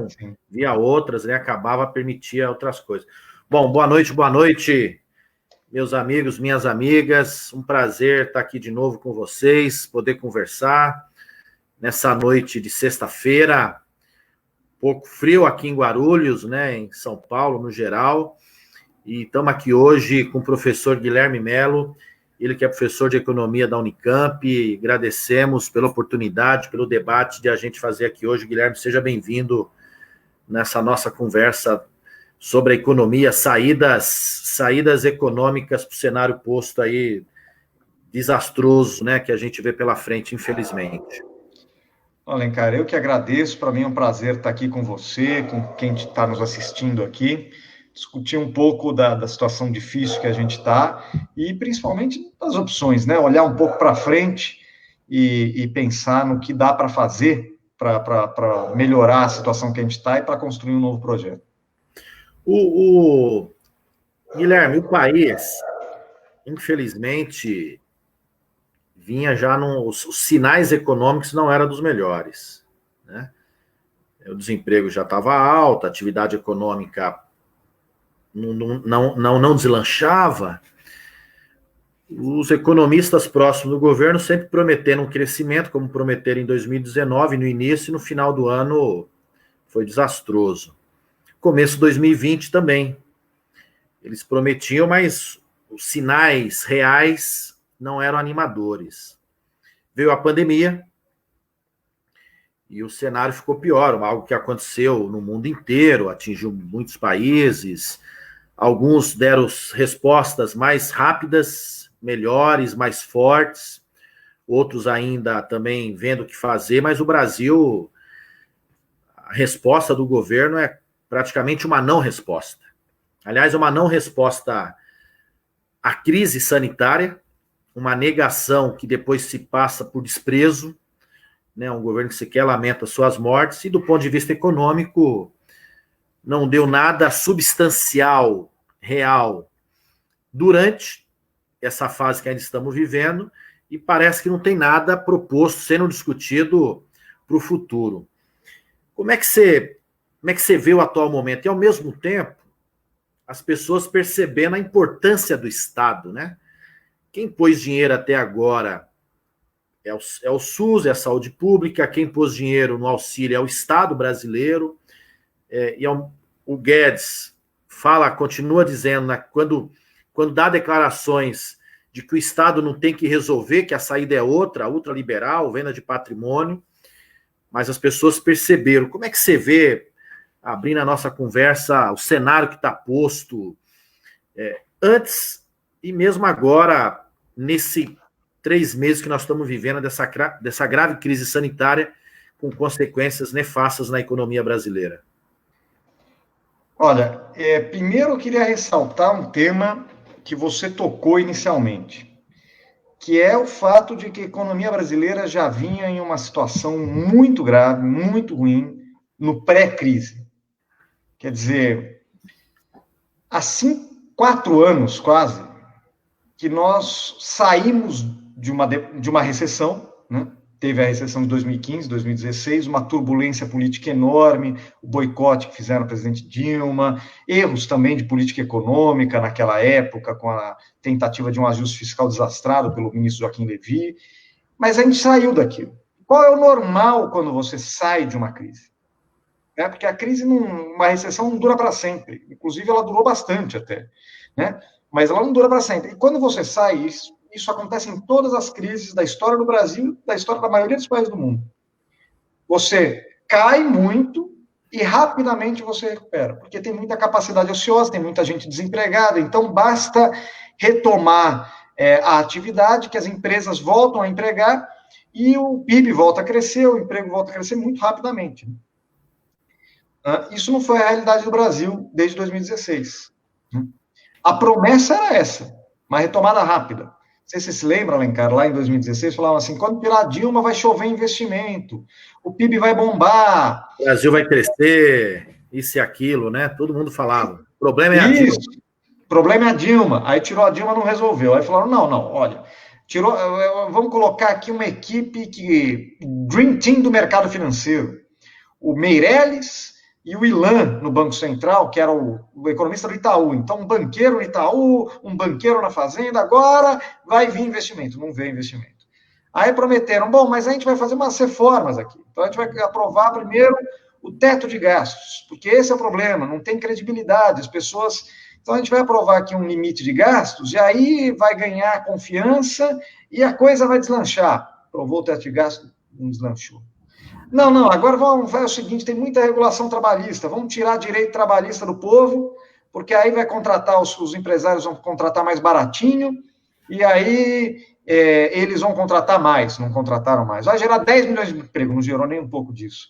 Sim. via outras, né? Acabava, permitia outras coisas. Bom, boa noite, meus amigos, minhas amigas. Um prazer estar aqui de novo com vocês, poder conversar nessa noite de sexta-feira. Um pouco frio aqui em Guarulhos, né? Em São Paulo, no geral. E estamos aqui hoje com o professor Guilherme Melo, ele que é professor de economia da Unicamp. E agradecemos pela oportunidade, pelo debate de a gente fazer aqui hoje. Guilherme, seja bem-vindo nessa nossa conversa sobre a economia, saídas econômicas para o cenário posto aí desastroso, né, que a gente vê pela frente, infelizmente. Alencar, eu que agradeço, para mim é um prazer estar aqui com você, com quem está nos assistindo aqui, discutir um pouco da situação difícil que a gente está e principalmente das opções, né? Olhar um pouco para frente e pensar no que dá para fazer para melhorar a situação que a gente está e para construir um novo projeto. O Guilherme, o país, infelizmente, vinha já os sinais econômicos não eram dos melhores, né? O desemprego já estava alto, a atividade econômica não deslanchava. Os economistas próximos do governo sempre prometeram um crescimento, como prometeram em 2019, no início, e no final do ano foi desastroso. Começo de 2020 também. Eles prometiam, mas os sinais reais não eram animadores. Veio a pandemia e o cenário ficou pior, algo que aconteceu no mundo inteiro, atingiu muitos países. Alguns deram respostas mais rápidas, melhores, mais fortes. Outros ainda também vendo o que fazer, mas o Brasil, a resposta do governo é praticamente uma não resposta. Aliás, é uma não resposta à crise sanitária, uma negação que depois se passa por desprezo, né? Um governo que sequer lamenta suas mortes, e do ponto de vista econômico, não deu nada substancial, real, durante essa fase que ainda estamos vivendo, e parece que não tem nada proposto, sendo discutido para o futuro. Como é que você vê o atual momento? E, ao mesmo tempo, as pessoas percebendo a importância do Estado, né? Quem pôs dinheiro até agora é o SUS, é a saúde pública. Quem pôs dinheiro no auxílio é o Estado brasileiro. O Guedes continua dizendo, né, quando dá declarações de que o Estado não tem que resolver, que a saída é outra, ultraliberal, venda de patrimônio, mas as pessoas perceberam. Como é que você vê, abrindo a nossa conversa, o cenário que está posto antes e mesmo agora, nesse 3 meses que nós estamos vivendo dessa grave crise sanitária, com consequências nefastas na economia brasileira? Olha, primeiro eu queria ressaltar um tema que você tocou inicialmente, que é o fato de que a economia brasileira já vinha em uma situação muito grave, muito ruim, no pré-crise. Quer dizer, há 4 anos quase, que nós saímos de uma recessão, né? Teve a recessão de 2015, 2016, uma turbulência política enorme, o boicote que fizeram o presidente Dilma, erros também de política econômica naquela época, com a tentativa de um ajuste fiscal desastrado pelo ministro Joaquim Levy, mas a gente saiu daquilo. Qual é o normal quando você sai de uma crise? Porque a crise, uma recessão não dura para sempre, inclusive ela durou bastante até, né? Mas ela não dura para sempre. E quando você sai, isso acontece em todas as crises da história do Brasil, da história da maioria dos países do mundo. Você cai muito e rapidamente você recupera, porque tem muita capacidade ociosa, tem muita gente desempregada, então basta retomar a atividade, que as empresas voltam a empregar e o PIB volta a crescer, o emprego volta a crescer muito rapidamente. Isso não foi a realidade do Brasil desde 2016. A promessa era essa, uma retomada rápida. Não sei se você se lembra, Alencar, lá em 2016, falavam assim, quando virar Dilma vai chover investimento, o PIB vai bombar. O Brasil vai crescer, isso e aquilo, né? Todo mundo falava. O problema é a Dilma. O problema é a Dilma. Aí tirou a Dilma, não resolveu. Aí falaram, não, olha, vamos colocar aqui uma equipe Dream Team do mercado financeiro. o Meirelles e o Ilan no Banco Central, que era o economista do Itaú. Então, um banqueiro no Itaú, um banqueiro na Fazenda, agora vai vir investimento. Não veio investimento. Aí prometeram, bom, mas a gente vai fazer umas reformas aqui. Então, a gente vai aprovar primeiro o teto de gastos, porque esse é o problema, não tem credibilidade, as pessoas... Então, a gente vai aprovar aqui um limite de gastos, e aí vai ganhar confiança e a coisa vai deslanchar. Aprovou o teto de gastos, não deslanchou. Não, agora vamos fazer o seguinte, tem muita regulação trabalhista, vamos tirar direito trabalhista do povo, porque aí vai contratar, os empresários vão contratar mais baratinho, e aí eles vão contratar mais, não contrataram mais. Vai gerar 10 milhões de empregos, não gerou nem um pouco disso.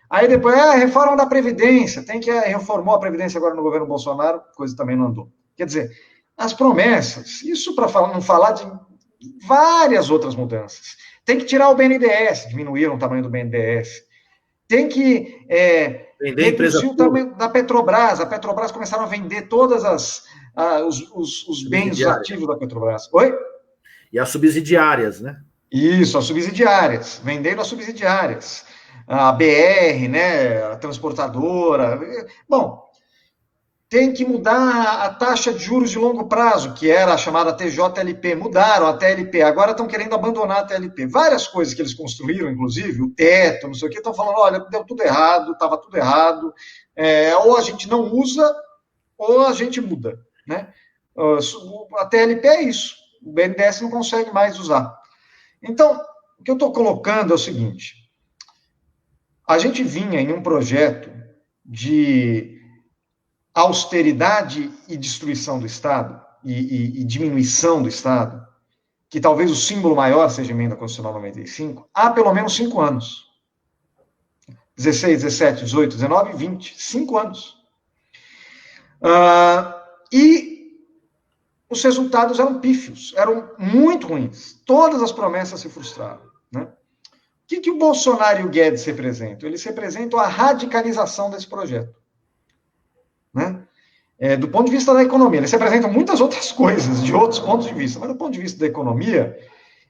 Aí depois, reforma da Previdência, reformou a Previdência agora no governo Bolsonaro, coisa também não andou. Quer dizer, as promessas, isso para não falar de várias outras mudanças. Tem que tirar o BNDES, diminuíram o tamanho do BNDES. Tem que reduzir o tamanho da Petrobras. A Petrobras começaram a vender todas os bens ativos da Petrobras. Oi? E as subsidiárias, né? Isso, as subsidiárias. Vendendo as subsidiárias. A BR, né? A transportadora. Bom, tem que mudar a taxa de juros de longo prazo, que era a chamada TJLP. Mudaram a TLP, agora estão querendo abandonar a TLP. Várias coisas que eles construíram, inclusive, o teto, não sei o que, estão falando, olha, deu tudo errado, estava tudo errado, ou a gente não usa, ou a gente muda, né? A TLP é isso, o BNDES não consegue mais usar. Então, o que eu estou colocando é o seguinte, a gente vinha em um projeto de austeridade e destruição do Estado, e diminuição do Estado, que talvez o símbolo maior seja a Emenda Constitucional 95, há pelo menos 5 anos. 16, 17, 18, 19, 20. 5 anos. E os resultados eram pífios, eram muito ruins. Todas as promessas se frustraram. Né? O que o Bolsonaro e o Guedes representam? Eles representam a radicalização desse projeto. Né? Do ponto de vista da economia, eles representam muitas outras coisas, de outros pontos de vista, mas do ponto de vista da economia,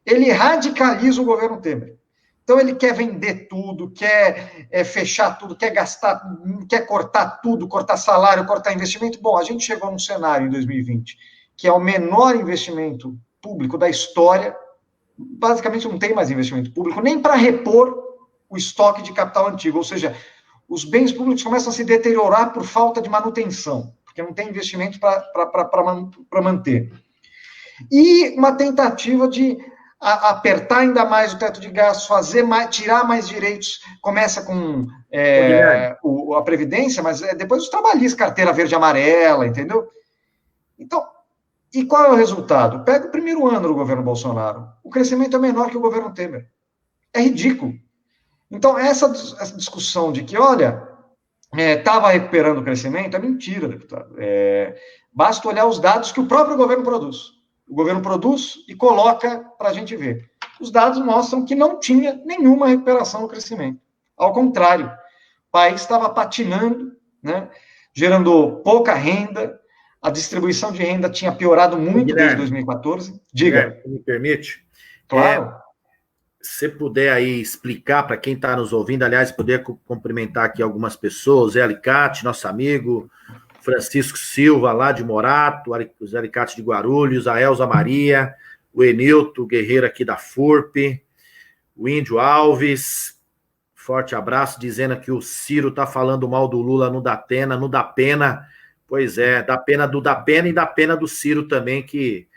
ele radicaliza o governo Temer. Então, ele quer vender tudo, quer fechar tudo, quer gastar, quer cortar tudo, cortar salário, cortar investimento. Bom, a gente chegou num cenário em 2020, que é o menor investimento público da história, basicamente não tem mais investimento público, nem para repor o estoque de capital antigo, ou seja, os bens públicos começam a se deteriorar por falta de manutenção, porque não tem investimento para manter. E uma tentativa de apertar ainda mais o teto de gastos, tirar mais direitos, começa com a Previdência, mas depois os trabalhistas, carteira verde e amarela, entendeu? Então, e qual é o resultado? Pega o primeiro ano do governo Bolsonaro, o crescimento é menor que o governo Temer. É ridículo. Então, essa discussão de que, olha, estava recuperando o crescimento, é mentira, deputado. Basta olhar os dados que o próprio governo produz. O governo produz e coloca para a gente ver. Os dados mostram que não tinha nenhuma recuperação no crescimento. Ao contrário, o país estava patinando, né, gerando pouca renda, a distribuição de renda tinha piorado muito desde 2014. Diga. Me permite? Claro. Se puder aí explicar para quem está nos ouvindo, aliás, poder cumprimentar aqui algumas pessoas, Zé Alicate, nosso amigo, Francisco Silva, lá de Morato, o Zé Alicate de Guarulhos, a Elza Maria, o Enilton Guerreiro aqui da FURP, o Índio Alves, forte abraço, dizendo que o Ciro está falando mal do Lula no Datena, no Dapena, pois é, da pena e da pena do Ciro também, que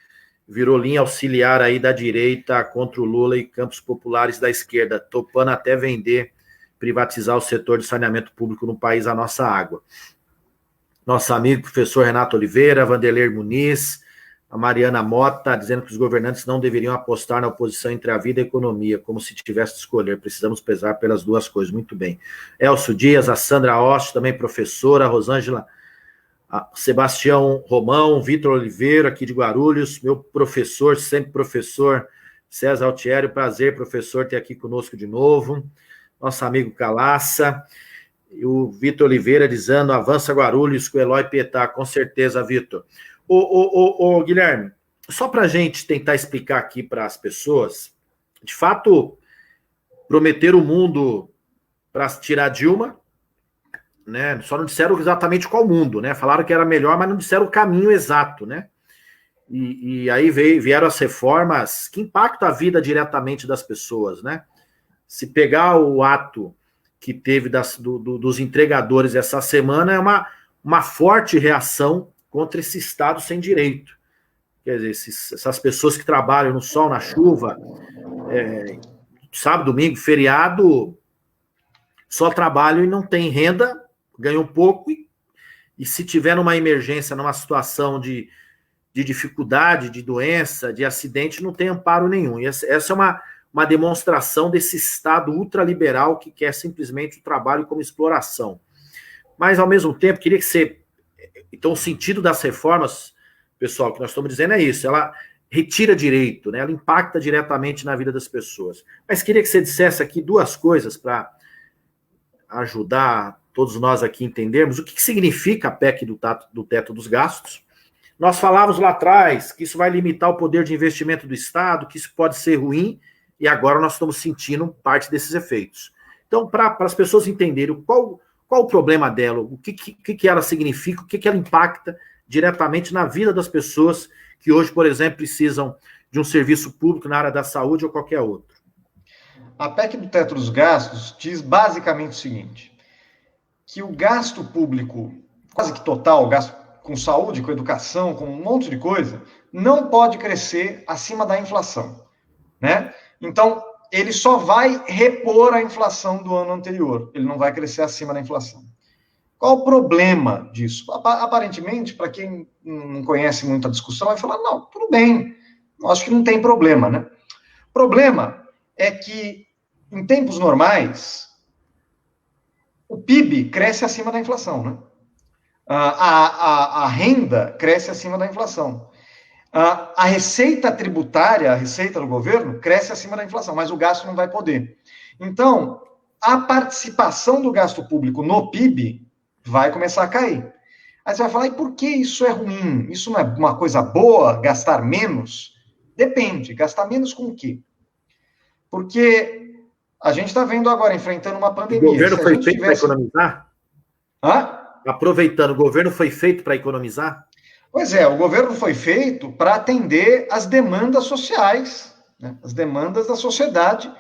virou linha auxiliar aí da direita contra o Lula e campos populares da esquerda, topando até vender, privatizar o setor de saneamento público no país, a nossa água. Nosso amigo professor Renato Oliveira, Vanderlei Muniz, a Mariana Mota, dizendo que os governantes não deveriam apostar na oposição entre a vida e a economia, como se tivesse de escolher, precisamos pesar pelas duas coisas, muito bem. Elcio Dias, a Sandra Ost, também professora, a Rosângela, a Sebastião Romão, Vitor Oliveira, aqui de Guarulhos, meu professor, sempre professor, César Altieri, prazer, professor, ter aqui conosco de novo, nosso amigo Calaça, e o Vitor Oliveira dizendo, avança Guarulhos com o Eloy Pietá, com certeza, Vitor. Ô, Guilherme, só para a gente tentar explicar aqui para as pessoas, de fato, prometer o mundo para tirar Dilma, né? Só não disseram exatamente qual mundo, né? Falaram que era melhor, mas não disseram o caminho exato, né? E aí vieram as reformas que impactam a vida diretamente das pessoas, né? Se pegar o ato que teve dos entregadores essa semana, é uma forte reação contra esse Estado sem direito. Quer dizer, essas pessoas que trabalham no sol, na chuva, sábado, domingo, feriado, só trabalham e não tem renda, ganham pouco, e se tiver numa emergência, numa situação de dificuldade, de doença, de acidente, não tem amparo nenhum. E essa é uma demonstração desse Estado ultraliberal que quer simplesmente o trabalho como exploração. Mas, ao mesmo tempo, queria que você... Então, o sentido das reformas, pessoal, que nós estamos dizendo é isso, ela retira direito, né? Ela impacta diretamente na vida das pessoas. Mas queria que você dissesse aqui duas coisas para ajudar todos nós aqui a entendermos o que significa a PEC do teto dos gastos. Nós falávamos lá atrás que isso vai limitar o poder de investimento do Estado, que isso pode ser ruim, e agora nós estamos sentindo parte desses efeitos. Então, para as pessoas entenderem qual o problema dela, o que ela significa, o que ela impacta diretamente na vida das pessoas que hoje, por exemplo, precisam de um serviço público na área da saúde ou qualquer outro. A PEC do teto dos gastos diz basicamente o seguinte, que o gasto público, quase que total, o gasto com saúde, com educação, com um monte de coisa, não pode crescer acima da inflação, né? Então, ele só vai repor a inflação do ano anterior, ele não vai crescer acima da inflação. Qual o problema disso? Aparentemente, para quem não conhece muito a discussão, vai falar, não, tudo bem, acho que não tem problema, né? O problema é que, em tempos normais, o PIB cresce acima da inflação, né? A renda cresce acima da inflação. A receita tributária, a receita do governo, cresce acima da inflação, mas o gasto não vai poder. Então, a participação do gasto público no PIB vai começar a cair. Aí você vai falar, e por que isso é ruim? Isso não é uma coisa boa, gastar menos? Depende, gastar menos com o quê? Porque a gente está vendo agora, enfrentando uma pandemia. O governo foi feito para economizar? Hã? Aproveitando, o governo foi feito para economizar? Pois é, o governo foi feito para atender as demandas sociais, né, as demandas da sociedade,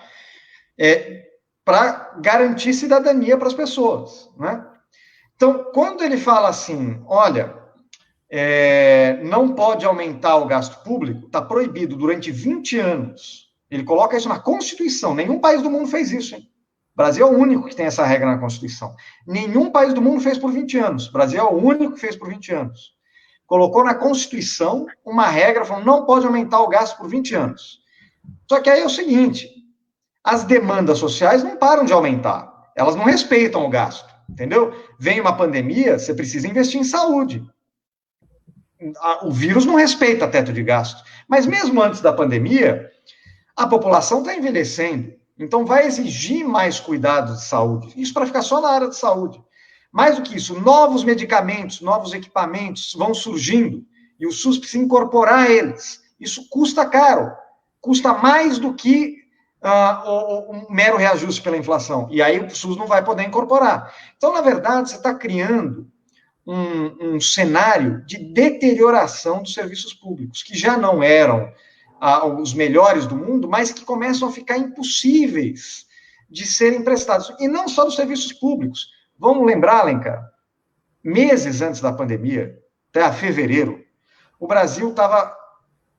para garantir cidadania para as pessoas, né? Então, quando ele fala assim, olha, não pode aumentar o gasto público, está proibido durante 20 anos, ele coloca isso na Constituição, nenhum país do mundo fez isso, hein? O Brasil é o único que tem essa regra na Constituição. Nenhum país do mundo fez por 20 anos, o Brasil é o único que fez por 20 anos. Colocou na Constituição uma regra falando não pode aumentar o gasto por 20 anos. Só que aí é o seguinte, as demandas sociais não param de aumentar, elas não respeitam o gasto, entendeu? Vem uma pandemia, você precisa investir em saúde. O vírus não respeita teto de gasto. Mas mesmo antes da pandemia, a população está envelhecendo, então vai exigir mais cuidados de saúde. Isso para ficar só na área de saúde. Mais do que isso, novos medicamentos, novos equipamentos vão surgindo e o SUS precisa incorporar eles. Isso custa caro, custa mais do que um mero reajuste pela inflação. E aí o SUS não vai poder incorporar. Então, na verdade, você está criando um cenário de deterioração dos serviços públicos, que já não eram os melhores do mundo, mas que começam a ficar impossíveis de serem prestados. E não só dos serviços públicos. Vamos lembrar, Alencar, meses antes da pandemia, até fevereiro, o Brasil estava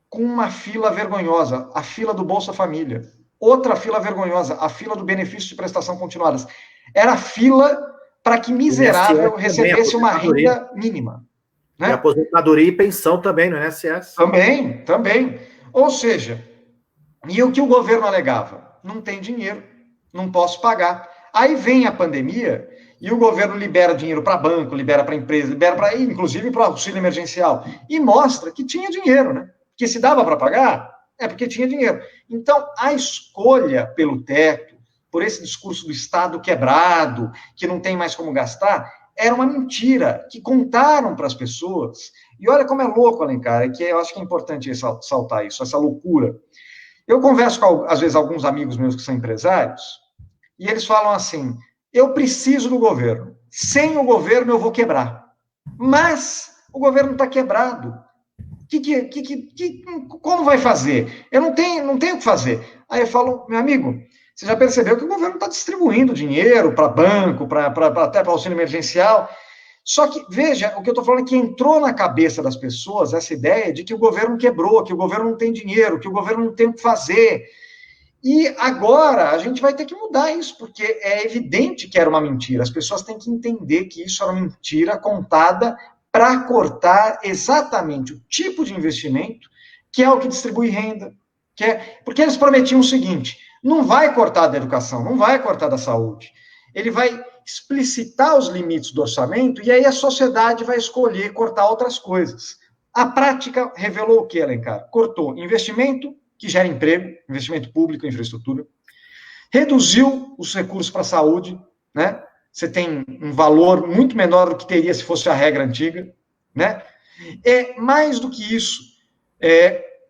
com uma fila vergonhosa, a fila do Bolsa Família. Outra fila vergonhosa, a fila do benefício de prestação continuadas. Era fila para que miserável recebesse uma renda mínima. Né? E aposentadoria e pensão também no INSS. Também. Ou seja, e o que o governo alegava? Não tem dinheiro, não posso pagar. Aí vem a pandemia e o governo libera dinheiro para banco, libera para empresa, libera para, inclusive, para o auxílio emergencial. E mostra que tinha dinheiro, né? Que se dava para pagar, é porque tinha dinheiro. Então, a escolha pelo teto, por esse discurso do Estado quebrado, que não tem mais como gastar, era uma mentira que contaram para as pessoas. E olha como é louco, Alencar, é que eu acho que é importante ressaltar isso, essa loucura. Eu converso com, às vezes, alguns amigos meus que são empresários, e eles falam assim, eu preciso do governo. Sem o governo eu vou quebrar. Mas o governo está quebrado. Como vai fazer? Eu não tenho o que fazer. Aí eu falo, meu amigo, você já percebeu que o governo está distribuindo dinheiro para banco, até para auxílio emergencial. Só que, veja, o que eu estou falando é que entrou na cabeça das pessoas essa ideia de que o governo quebrou, que o governo não tem dinheiro, que o governo não tem o que fazer. E agora a gente vai ter que mudar isso, porque é evidente que era uma mentira. As pessoas têm que entender que isso era uma mentira contada para cortar exatamente o tipo de investimento que é o que distribui renda. Porque eles prometiam o seguinte: não vai cortar da educação, não vai cortar da saúde. Ele vai explicitar os limites do orçamento e aí a sociedade vai escolher cortar outras coisas. A prática revelou o que, Alencar? Cortou investimento, que gera emprego, investimento público em infraestrutura, reduziu os recursos para a saúde, né? Você tem um valor muito menor do que teria se fosse a regra antiga, né? Mais do que isso,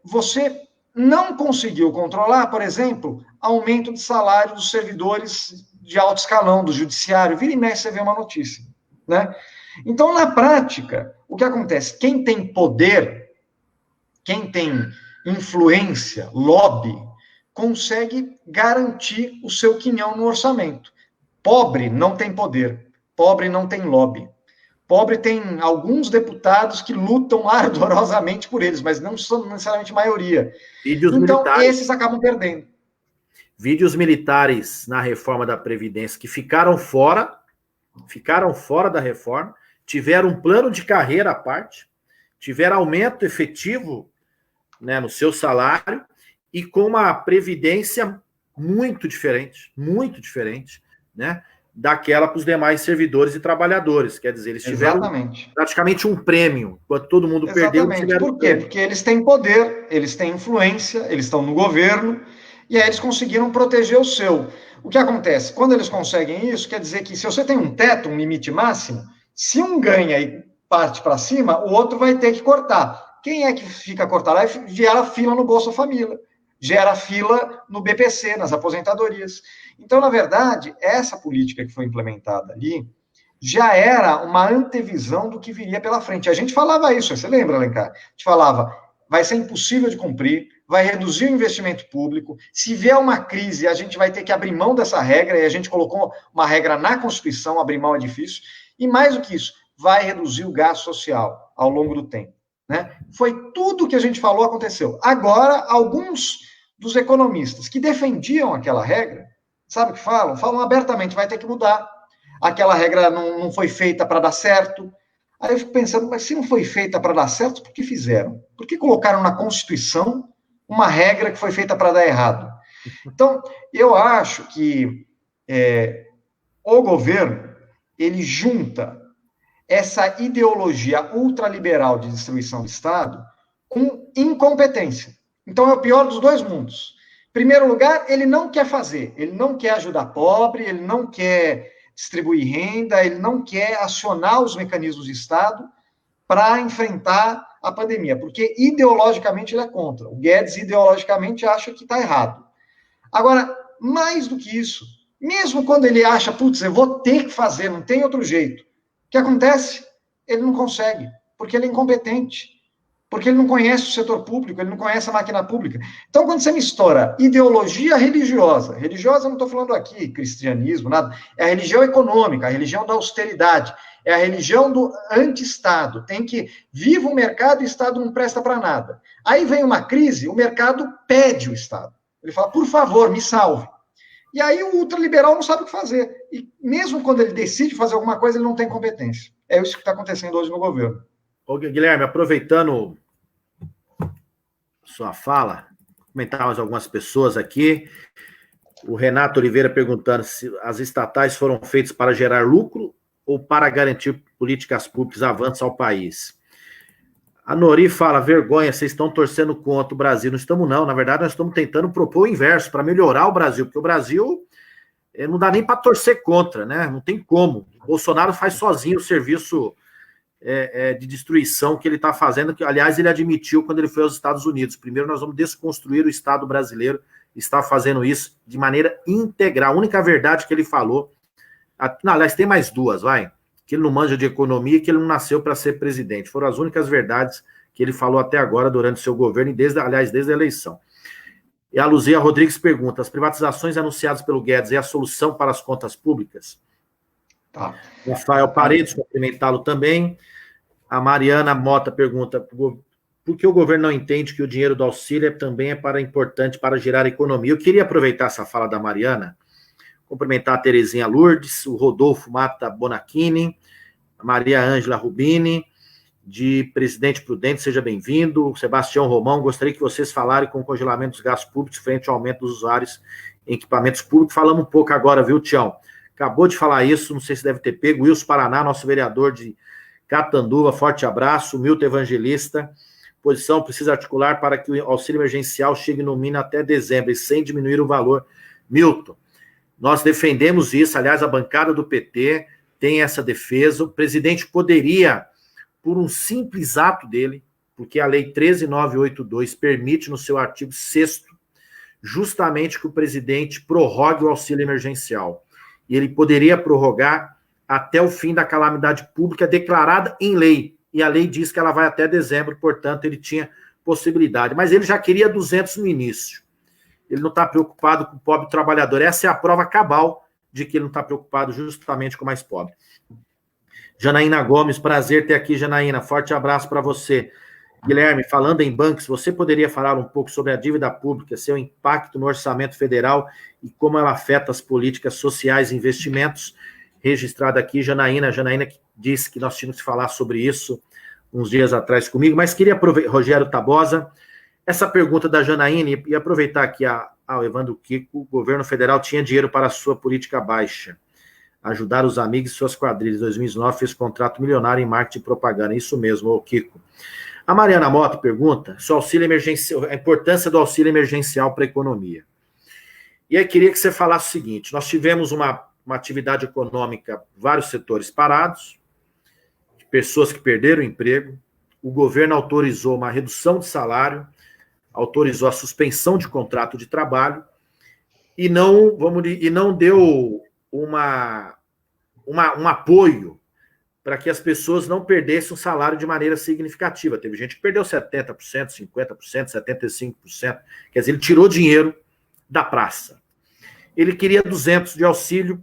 você não conseguiu controlar, por exemplo, aumento de salário dos servidores de alto escalão, do judiciário. Vira e mexe, você vê uma notícia, né? Então, na prática, o que acontece? Quem tem poder, quem tem influência, lobby, consegue garantir o seu quinhão no orçamento. Pobre não tem poder, pobre não tem lobby. Pobre tem alguns deputados que lutam ardorosamente por eles, mas não são necessariamente maioria. Então, esses acabam perdendo. Vídeos militares na reforma da Previdência que ficaram fora da reforma, tiveram um plano de carreira à parte, tiveram aumento efetivo, né, no seu salário, e com uma previdência muito diferente, né, daquela para os demais servidores e trabalhadores. Quer dizer, eles tiveram praticamente um prêmio, enquanto todo mundo perdeu. Por quê? Porque eles têm poder, eles têm influência, eles estão no governo, e aí eles conseguiram proteger o seu. O que acontece? Quando eles conseguem isso, quer dizer que se você tem um teto, um limite máximo, se um ganha e parte para cima, o outro vai ter que cortar. Quem é que fica cortado? Aí gera fila no Bolsa Família, gera fila no BPC, nas aposentadorias. Então, na verdade, essa política que foi implementada ali já era uma antevisão do que viria pela frente. A gente falava isso, você lembra, Alencar? A gente falava, vai ser impossível de cumprir, vai reduzir o investimento público, se vier uma crise, a gente vai ter que abrir mão dessa regra, e a gente colocou uma regra na Constituição, abrir mão é difícil, e mais do que isso, vai reduzir o gasto social ao longo do tempo. Né? Foi tudo o que a gente falou aconteceu. Agora, alguns dos economistas que defendiam aquela regra, sabe o que falam? Falam abertamente, vai ter que mudar. Aquela regra não foi feita para dar certo. Aí eu fico pensando, mas se não foi feita para dar certo, por que fizeram? Por que colocaram na Constituição uma regra que foi feita para dar errado? Então, eu acho que o governo, ele junta essa ideologia ultraliberal de destruição do Estado com incompetência. Então, é o pior dos dois mundos. Em primeiro lugar, ele não quer fazer, ele não quer ajudar pobre, ele não quer distribuir renda, ele não quer acionar os mecanismos de Estado para enfrentar a pandemia, porque ideologicamente ele é contra. O Guedes ideologicamente acha que está errado. Agora, mais do que isso, mesmo quando ele acha, putz, eu vou ter que fazer, não tem outro jeito, o que acontece? Ele não consegue, porque ele é incompetente, porque ele não conhece o setor público, ele não conhece a máquina pública. Então, quando você mistura ideologia religiosa não estou falando aqui cristianismo, nada, é a religião econômica, a religião da austeridade, é a religião do anti-Estado, tem que, viva o mercado e o Estado não presta para nada. Aí vem uma crise, o mercado pede o Estado. Ele fala, por favor, me salve. E aí o ultraliberal não sabe o que fazer. E mesmo quando ele decide fazer alguma coisa, ele não tem competência. É isso que está acontecendo hoje no governo. Ô, Guilherme, aproveitando sua fala, comentar mais algumas pessoas aqui. O Renato Oliveira perguntando se as estatais foram feitas para gerar lucro ou para garantir políticas públicas avanços ao país. A Nori fala, vergonha, vocês estão torcendo contra o Brasil. Não estamos, não. Na verdade, nós estamos tentando propor o inverso, para melhorar o Brasil, porque o Brasil não dá nem para torcer contra, né? Não tem como. O Bolsonaro faz sozinho o serviço de destruição que ele está fazendo, que, aliás, ele admitiu quando ele foi aos Estados Unidos. Primeiro, nós vamos desconstruir o Estado brasileiro, está fazendo isso de maneira integral. A única verdade que ele falou Não, aliás, tem mais duas, vai. Que ele não manja de economia e que ele não nasceu para ser presidente. Foram as únicas verdades que ele falou até agora durante o seu governo e, desde a eleição. E a Luzia Rodrigues pergunta: as privatizações anunciadas pelo Guedes é a solução para as contas públicas? Tá. Rafael Paredes, cumprimentá-lo também. A Mariana Mota pergunta: por que o governo não entende que o dinheiro do auxílio também é importante para gerar economia? Eu queria aproveitar essa fala da Mariana, cumprimentar a Terezinha Lourdes, o Rodolfo Mata Bonachini, a Maria Ângela Rubini, de Presidente Prudente, seja bem-vindo. Sebastião Romão, gostaria que vocês falarem com o congelamento dos gastos públicos frente ao aumento dos usuários em equipamentos públicos. Falamos um pouco agora, viu, Tião? Acabou de falar isso, não sei se deve ter pego. Wilson Paraná, nosso vereador de Catanduva, forte abraço. Milton Evangelista, posição precisa articular para que o auxílio emergencial chegue no mínimo até dezembro, e sem diminuir o valor. Milton, nós defendemos isso, aliás, a bancada do PT tem essa defesa. O presidente poderia, por um simples ato dele, porque a lei 13.982 permite, no seu artigo 6º, justamente que o presidente prorrogue o auxílio emergencial. E ele poderia prorrogar até o fim da calamidade pública declarada em lei. E a lei diz que ela vai até dezembro, portanto, ele tinha possibilidade. Mas ele já queria 200 no início. Ele não está preocupado com o pobre trabalhador. Essa é a prova cabal de que ele não está preocupado justamente com o mais pobre. Janaína Gomes, prazer ter aqui, Janaína. Forte abraço para você. Guilherme, falando em bancos, você poderia falar um pouco sobre a dívida pública, seu impacto no orçamento federal e como ela afeta as políticas sociais e investimentos? Registrado aqui, Janaína que disse que nós tínhamos que falar sobre isso uns dias atrás comigo, mas queria aproveitar, Rogério Tabosa, essa pergunta da Janaína, e aproveitar aqui ao Evandro Kiko: o governo federal tinha dinheiro para a sua política baixa, ajudar os amigos e suas quadrilhas. Em 2019 fez contrato milionário em marketing e propaganda. Isso mesmo, Kiko. A Mariana Mota pergunta se o auxílio emergencial, a importância do auxílio emergencial para a economia. E aí queria que você falasse o seguinte: nós tivemos uma atividade econômica, vários setores parados, pessoas que perderam o emprego, o governo autorizou uma redução de salário, autorizou a suspensão de contrato de trabalho e não deu um apoio para que as pessoas não perdessem o salário de maneira significativa. Teve gente que perdeu 70%, 50%, 75%. Quer dizer, ele tirou dinheiro da praça. Ele queria 200 de auxílio,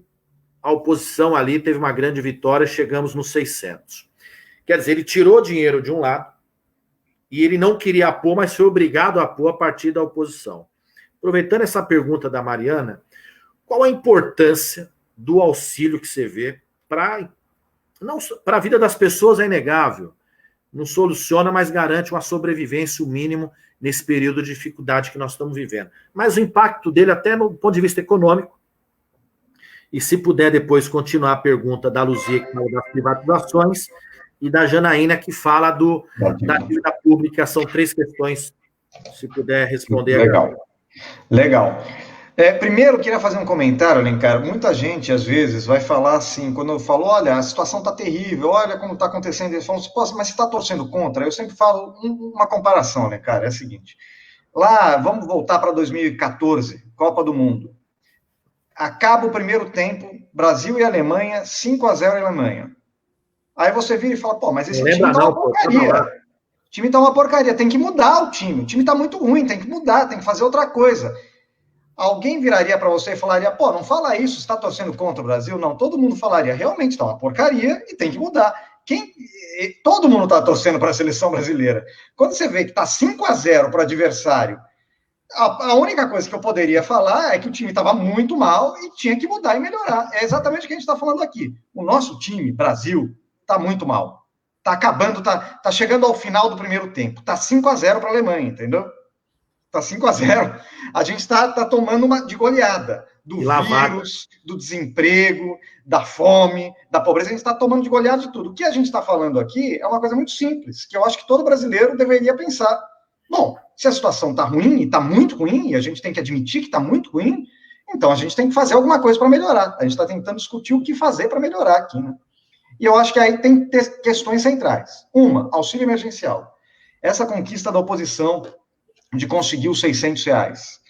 a oposição ali teve uma grande vitória, chegamos nos 600. Quer dizer, ele tirou dinheiro de um lado e ele não queria pôr, mas foi obrigado a pôr a partir da oposição. Aproveitando essa pergunta da Mariana, qual a importância do auxílio que você vê para a vida das pessoas? É inegável. Não soluciona, mas garante uma sobrevivência, o mínimo, nesse período de dificuldade que nós estamos vivendo. Mas o impacto dele, até no ponto de vista econômico, e se puder depois continuar a pergunta da Luzia, que fala das privatizações, e da Janaína, que fala da dívida pública. São 3 questões, se puder responder. Legal. Primeiro, eu queria fazer um comentário, Alencar. Muita gente, às vezes, vai falar assim, quando eu falo: olha, a situação está terrível, olha como está acontecendo. Eles falam: mas você está torcendo contra? Eu sempre falo uma comparação, Alencar, é a seguinte. Lá, vamos voltar para 2014, Copa do Mundo. Acaba o primeiro tempo, Brasil e Alemanha, 5-0 Alemanha. Aí você vira e fala: pô, mas esse time tá uma porcaria. O time tá uma porcaria, tem que mudar o time tá muito ruim, tem que mudar, tem que fazer outra coisa. Alguém viraria para você e falaria: pô, não fala isso, você está torcendo contra o Brasil? Não, todo mundo falaria: realmente está uma porcaria e tem que mudar. Todo mundo está torcendo para a seleção brasileira. Quando você vê que está 5-0 para o adversário, a única coisa que eu poderia falar é que o time estava muito mal e tinha que mudar e melhorar. É exatamente o que a gente está falando aqui. O nosso time, Brasil, está muito mal. Está acabando, está chegando ao final do primeiro tempo. Está 5-0 para a Alemanha, entendeu? Está 5-0. A gente está tomando uma de goleada. Do vírus, do desemprego, da fome, da pobreza. A gente está tomando de goleada de tudo. O que a gente está falando aqui é uma coisa muito simples, que eu acho que todo brasileiro deveria pensar. Bom, se a situação está ruim, e está muito ruim, e a gente tem que admitir que está muito ruim, então a gente tem que fazer alguma coisa para melhorar. A gente está tentando discutir o que fazer para melhorar aqui, né? E eu acho que aí tem questões centrais. Uma, auxílio emergencial. Essa conquista da oposição de conseguir os R$600.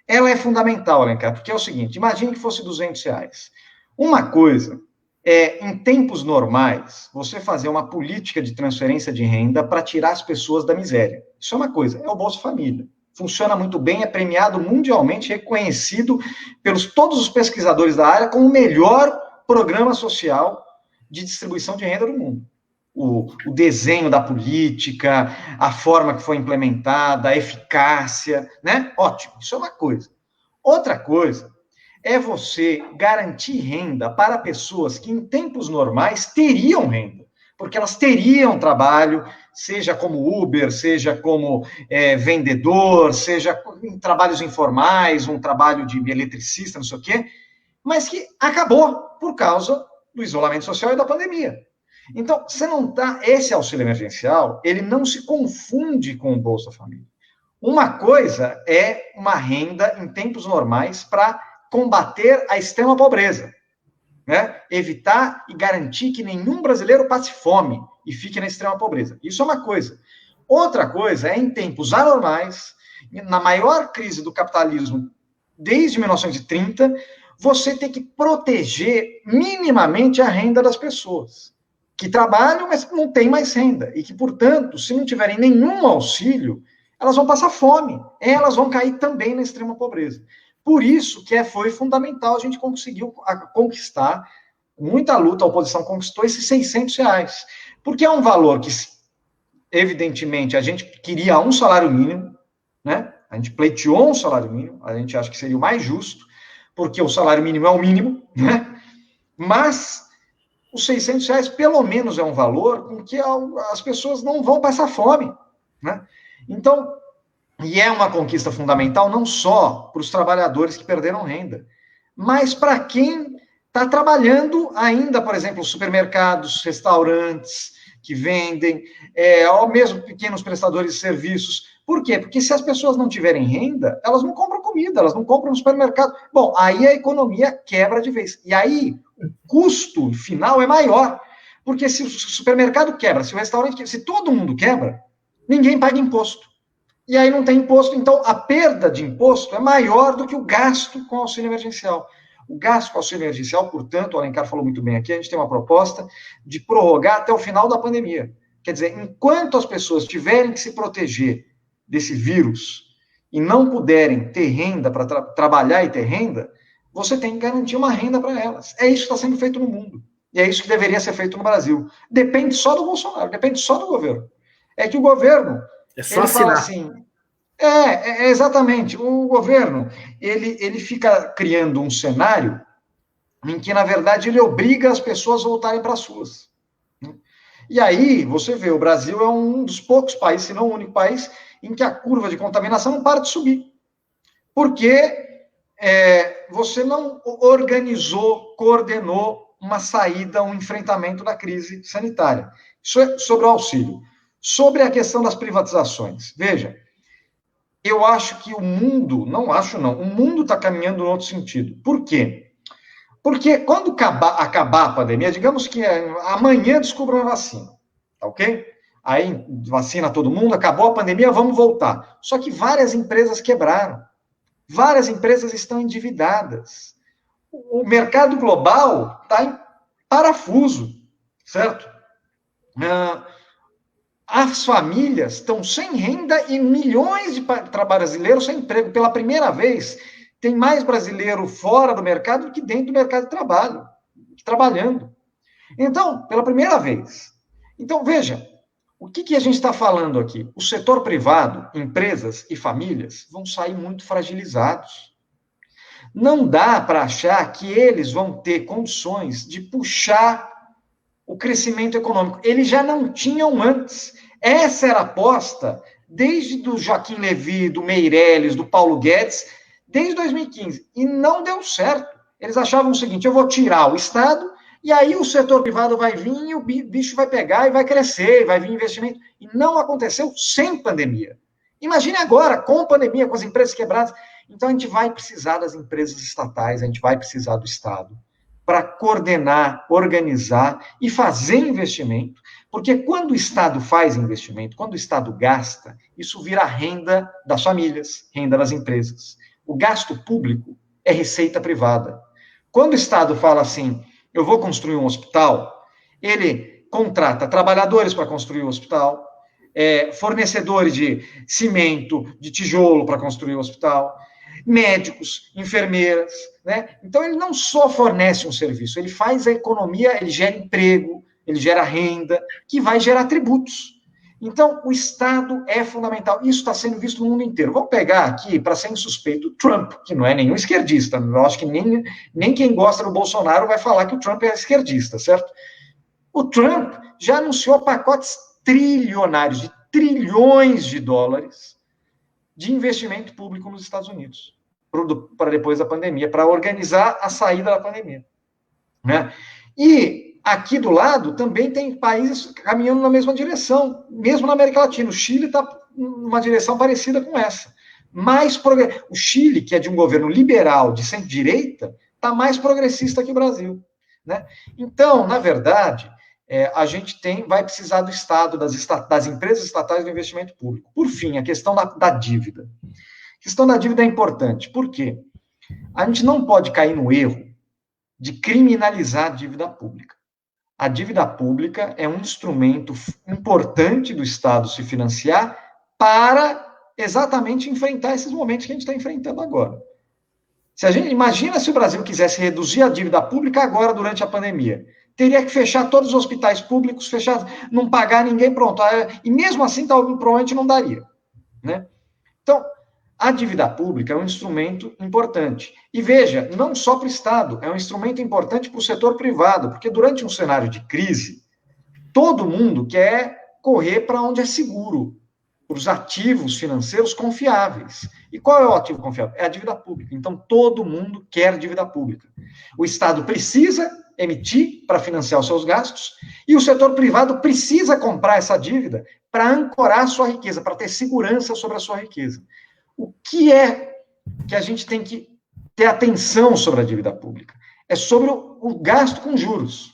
Ela é fundamental, Alencar, porque é o seguinte: imagine que fosse R$200. Uma coisa é, em tempos normais, você fazer uma política de transferência de renda para tirar as pessoas da miséria. Isso é uma coisa, é o Bolsa Família. Funciona muito bem, é premiado mundialmente, reconhecido pelos todos os pesquisadores da área como o melhor programa social de distribuição de renda do mundo. O desenho da política, a forma que foi implementada, a eficácia, né? Ótimo, isso é uma coisa. Outra coisa é você garantir renda para pessoas que em tempos normais teriam renda, porque elas teriam trabalho, seja como Uber, seja como vendedor, seja em trabalhos informais, um trabalho de eletricista, não sei o quê, mas que acabou por causa do isolamento social e da pandemia. Então, você não tá. Esse auxílio emergencial, ele não se confunde com o Bolsa Família. Uma coisa é uma renda em tempos normais para combater a extrema pobreza, né? Evitar e garantir que nenhum brasileiro passe fome e fique na extrema pobreza. Isso é uma coisa. Outra coisa é, em tempos anormais, na maior crise do capitalismo desde 1930, você ter que proteger minimamente a renda das pessoas que trabalham, mas não têm mais renda e que, portanto, se não tiverem nenhum auxílio, elas vão passar fome, elas vão cair também na extrema pobreza. Por isso que foi fundamental, a gente conseguiu conquistar, muita luta, a oposição conquistou esses R$600, porque é um valor que, evidentemente, a gente queria um salário mínimo, né? A gente pleiteou um salário mínimo, a gente acha que seria o mais justo, porque o salário mínimo é o mínimo, né? Mas os R$600 pelo menos é um valor com que as pessoas não vão passar fome, né? Então, e é uma conquista fundamental não só para os trabalhadores que perderam renda, mas para quem está trabalhando ainda, por exemplo, supermercados, restaurantes que vendem, ou mesmo pequenos prestadores de serviços. Por quê? Porque se as pessoas não tiverem renda, elas não compram comida, elas não compram no supermercado. Bom, aí a economia quebra de vez. E aí o custo final é maior. Porque se o supermercado quebra, se o restaurante quebra, se todo mundo quebra, ninguém paga imposto. E aí não tem imposto, então a perda de imposto é maior do que o gasto com auxílio emergencial. O gasto com auxílio emergencial, portanto, o Alencar falou muito bem aqui, a gente tem uma proposta de prorrogar até o final da pandemia. Quer dizer, enquanto as pessoas tiverem que se proteger desse vírus e não puderem ter renda para trabalhar e ter renda, você tem que garantir uma renda para elas. É isso que está sendo feito no mundo. E é isso que deveria ser feito no Brasil. Depende só do Bolsonaro, depende só do governo. É que o governo... É só assinar. Assim, exatamente. O governo, ele fica criando um cenário em que, na verdade, ele obriga as pessoas a voltarem para as ruas. E aí, você vê, o Brasil é um dos poucos países, se não o único país, em que a curva de contaminação não para de subir. Porque você não organizou, coordenou uma saída, um enfrentamento da crise sanitária. Isso é sobre o auxílio. Sobre a questão das privatizações. Veja, eu acho que o mundo, não acho não, o mundo está caminhando no outro sentido. Por quê? Porque quando acabar a pandemia, digamos que amanhã descubram a vacina, tá ok? Aí vacina todo mundo, acabou a pandemia, vamos voltar. Só que várias empresas quebraram. Várias empresas estão endividadas. O mercado global está em parafuso, certo? As famílias estão sem renda e milhões de brasileiros sem emprego. Pela primeira vez, tem mais brasileiro fora do mercado do que dentro do mercado de trabalho, trabalhando. Então, pela primeira vez. Então, veja, o que a gente está falando aqui? O setor privado, empresas e famílias vão sair muito fragilizados. Não dá para achar que eles vão ter condições de puxar o crescimento econômico. Eles já não tinham antes. Essa era a aposta desde do Joaquim Levy, do Meirelles, do Paulo Guedes, desde 2015. E não deu certo. Eles achavam o seguinte, eu vou tirar o Estado e aí o setor privado vai vir e o bicho vai pegar e vai crescer, vai vir investimento. E não aconteceu sem pandemia. Imagine agora, com pandemia, com as empresas quebradas. Então a gente vai precisar das empresas estatais, a gente vai precisar do Estado para coordenar, organizar e fazer investimento, porque quando o Estado faz investimento, quando o Estado gasta, isso vira renda das famílias, renda das empresas. O gasto público é receita privada. Quando o Estado fala assim, eu vou construir um hospital, ele contrata trabalhadores para construir o hospital, fornecedores de cimento, de tijolo para construir o hospital, médicos, enfermeiras, né? Então ele não só fornece um serviço, ele faz a economia, ele gera emprego, ele gera renda, que vai gerar tributos. Então, o Estado é fundamental. Isso está sendo visto no mundo inteiro. Vamos pegar aqui, para ser insuspeito, o Trump, que não é nenhum esquerdista. Eu acho que nem quem gosta do Bolsonaro vai falar que o Trump é esquerdista, certo? O Trump já anunciou pacotes trilionários, de trilhões de dólares, de investimento público nos Estados Unidos, para depois da pandemia, para organizar a saída da pandemia. Né? E aqui do lado também tem países caminhando na mesma direção, mesmo na América Latina. O Chile está numa direção parecida com essa. O Chile, que é de um governo liberal de centro-direita, está mais progressista que o Brasil. Né? Então, na verdade, a gente vai precisar do Estado, das empresas estatais, do investimento público. Por fim, a questão da dívida. A questão da dívida é importante. Por quê? A gente não pode cair no erro de criminalizar a dívida pública. A dívida pública é um instrumento importante do Estado se financiar para exatamente enfrentar esses momentos que a gente está enfrentando agora. Imagina se o Brasil quisesse reduzir a dívida pública agora, durante a pandemia. Teria que fechar todos os hospitais públicos, não pagar ninguém, pronto. E mesmo assim, provavelmente não daria. Né? Então, a dívida pública é um instrumento importante. E veja, não só para o Estado, é um instrumento importante para o setor privado, porque durante um cenário de crise, todo mundo quer correr para onde é seguro, para os ativos financeiros confiáveis. E qual é o ativo confiável? É a dívida pública. Então, todo mundo quer dívida pública. O Estado precisa emitir para financiar os seus gastos, e o setor privado precisa comprar essa dívida para ancorar a sua riqueza, para ter segurança sobre a sua riqueza. O que é que a gente tem que ter atenção sobre a dívida pública? É sobre o gasto com juros,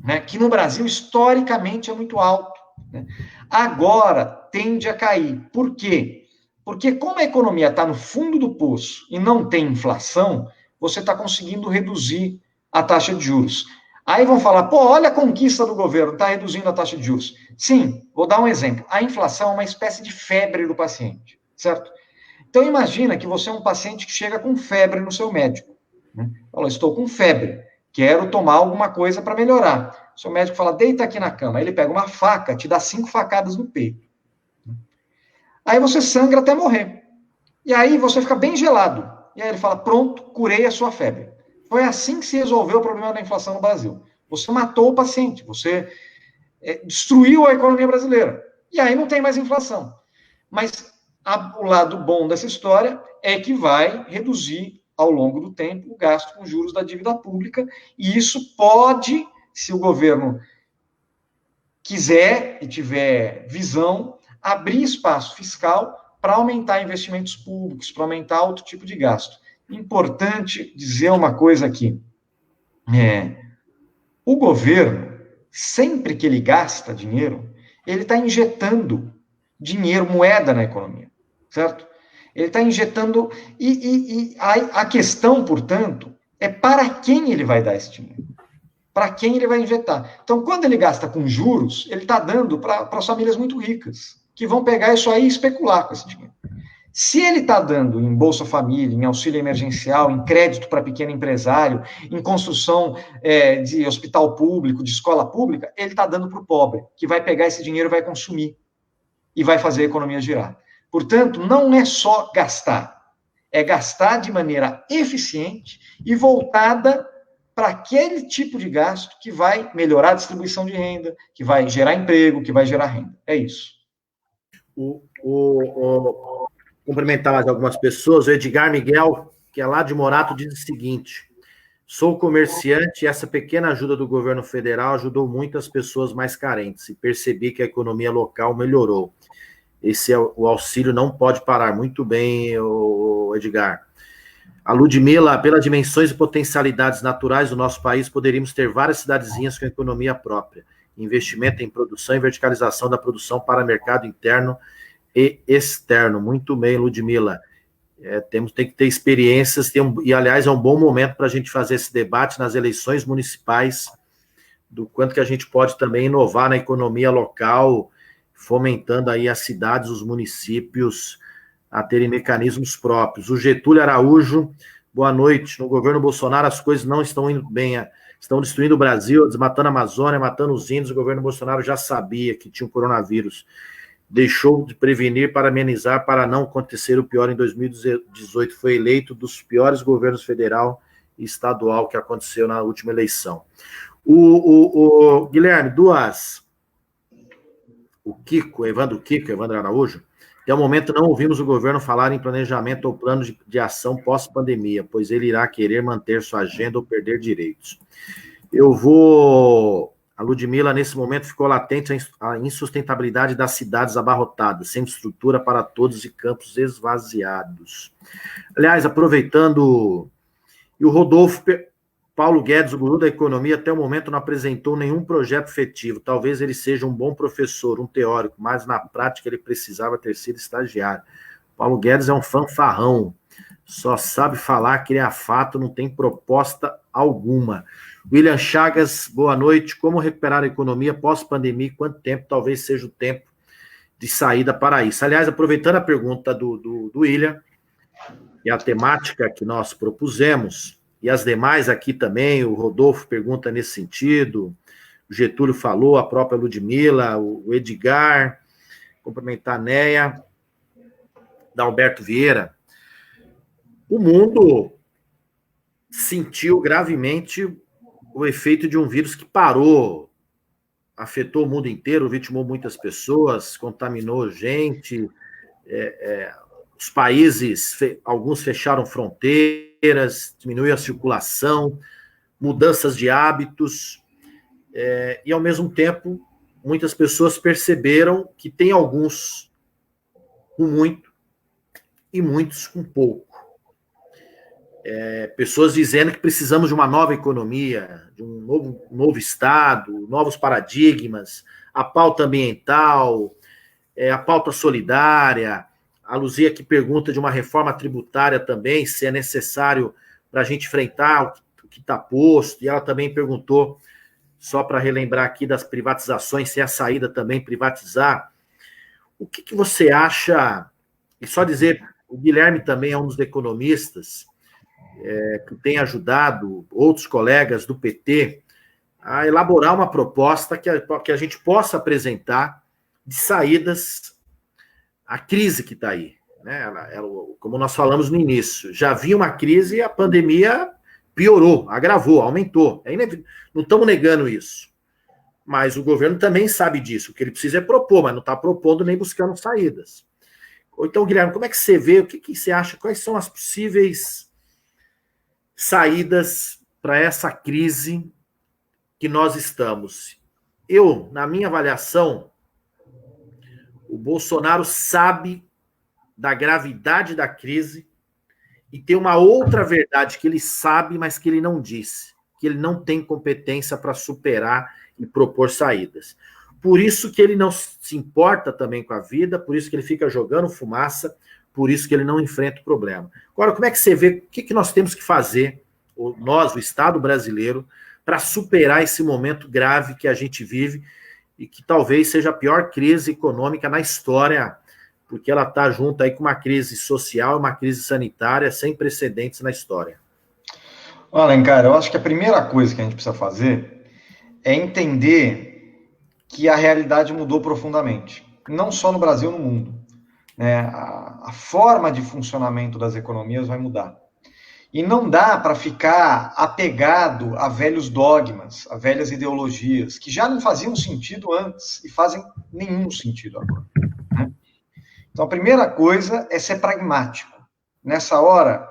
né, que no Brasil, historicamente, é muito alto. Né? Agora, tende a cair. Por quê? Porque como a economia está no fundo do poço e não tem inflação, você está conseguindo reduzir a taxa de juros. Aí vão falar, olha a conquista do governo, está reduzindo a taxa de juros. Sim, vou dar um exemplo. A inflação é uma espécie de febre do paciente, certo? Então, imagina que você é um paciente que chega com febre no seu médico. Né? Fala, estou com febre, quero tomar alguma coisa para melhorar. O seu médico fala, deita aqui na cama. Aí ele pega uma faca, te dá 5 facadas no peito. Aí você sangra até morrer. E aí você fica bem gelado. E aí ele fala, pronto, curei a sua febre. Foi assim que se resolveu o problema da inflação no Brasil. Você matou o paciente, você destruiu a economia brasileira. E aí não tem mais inflação. Mas o lado bom dessa história é que vai reduzir, ao longo do tempo, o gasto com juros da dívida pública, e isso pode, se o governo quiser e tiver visão, abrir espaço fiscal para aumentar investimentos públicos, para aumentar outro tipo de gasto. Importante dizer uma coisa aqui. O governo, sempre que ele gasta dinheiro, ele está injetando dinheiro, moeda na economia, certo? Ele está injetando, e a questão, portanto, é para quem ele vai dar esse dinheiro, para quem ele vai injetar. Então, quando ele gasta com juros, ele está dando para as famílias muito ricas, que vão pegar isso aí e especular com esse dinheiro. Se ele está dando em Bolsa Família, em auxílio emergencial, em crédito para pequeno empresário, em construção de hospital público, de escola pública, ele está dando para o pobre, que vai pegar esse dinheiro e vai consumir, e vai fazer a economia girar. Portanto, não é só gastar, é gastar de maneira eficiente e voltada para aquele tipo de gasto que vai melhorar a distribuição de renda, que vai gerar emprego, que vai gerar renda. É isso. Cumprimentar mais algumas pessoas. O Edgar Miguel, que é lá de Morato, diz o seguinte: sou comerciante e essa pequena ajuda do governo federal ajudou muitas pessoas mais carentes e percebi que a economia local melhorou. O auxílio não pode parar. Muito bem, Edgar. A Ludmila, pelas dimensões e potencialidades naturais do nosso país, poderíamos ter várias cidadezinhas com economia própria. Investimento em produção e verticalização da produção para mercado interno e externo. Muito bem, Ludmila. Tem que ter experiências, e aliás é um bom momento para a gente fazer esse debate nas eleições municipais, do quanto que a gente pode também inovar na economia local, fomentando aí as cidades, os municípios a terem mecanismos próprios. O Getúlio Araújo, boa noite. No governo Bolsonaro as coisas não estão indo bem, estão destruindo o Brasil, desmatando a Amazônia, matando os índios. O governo Bolsonaro já sabia que tinha um coronavírus. Deixou de prevenir para amenizar, para não acontecer o pior. Em 2018 foi eleito dos piores governos federal e estadual que aconteceu na última eleição. O Guilherme, Evandro Araújo, até o momento não ouvimos o governo falar em planejamento ou plano de ação pós-pandemia, pois ele irá querer manter sua agenda ou perder direitos. A Ludmila, nesse momento, ficou latente a insustentabilidade das cidades abarrotadas, sem estrutura para todos e campos esvaziados. Aliás, aproveitando, e o Rodolfo Paulo Guedes, o guru da economia, até o momento não apresentou nenhum projeto efetivo. Talvez ele seja um bom professor, um teórico, mas na prática ele precisava ter sido estagiário. Paulo Guedes é um fanfarrão, só sabe falar, criar fato, não tem proposta alguma. William Chagas, boa noite. Como recuperar a economia pós-pandemia e quanto tempo talvez seja o tempo de saída para isso? Aliás, aproveitando a pergunta do William, e a temática que nós propusemos, e as demais aqui também, o Rodolfo pergunta nesse sentido, o Getúlio falou, a própria Ludmila, o Edgar, cumprimentar a Neia, da Alberto Vieira. O mundo sentiu gravemente o efeito de um vírus que parou, afetou o mundo inteiro, vitimou muitas pessoas, contaminou gente, os países, alguns fecharam fronteiras, diminuiu a circulação, mudanças de hábitos, e ao mesmo tempo, muitas pessoas perceberam que tem alguns com muito e muitos com pouco. Pessoas dizendo que precisamos de uma nova economia, de um novo Estado, novos paradigmas, a pauta ambiental, a pauta solidária. A Luzia que pergunta de uma reforma tributária também, se é necessário para a gente enfrentar o que está posto, e ela também perguntou, só para relembrar aqui das privatizações, se é a saída também privatizar. O que você acha, e só dizer, o Guilherme também é um dos economistas, que tem ajudado outros colegas do PT a elaborar uma proposta que a gente possa apresentar de saídas à crise que está aí. Né? Como nós falamos no início, já havia uma crise e a pandemia piorou, agravou, aumentou. Não estamos negando isso. Mas o governo também sabe disso. O que ele precisa é propor, mas não está propondo nem buscando saídas. Então, Guilherme, como é que você vê, o que você acha, quais são as possíveis saídas para essa crise que nós estamos? Na minha avaliação, o Bolsonaro sabe da gravidade da crise e tem uma outra verdade que ele sabe, mas que ele não disse, que ele não tem competência para superar e propor saídas. Por isso que ele não se importa também com a vida, por isso que ele fica jogando fumaça, por isso que ele não enfrenta o problema. Agora, como é que você vê, o que nós temos que fazer, nós, o Estado brasileiro, para superar esse momento grave que a gente vive e que talvez seja a pior crise econômica na história, porque ela está junto aí com uma crise social e uma crise sanitária sem precedentes na história. Olha, cara, eu acho que a primeira coisa que a gente precisa fazer é entender que a realidade mudou profundamente, não só no Brasil, no mundo. Né? A forma de funcionamento das economias vai mudar. E não dá para ficar apegado a velhos dogmas, a velhas ideologias, que já não faziam sentido antes e fazem nenhum sentido agora. Né? Então, a primeira coisa é ser pragmático. Nessa hora,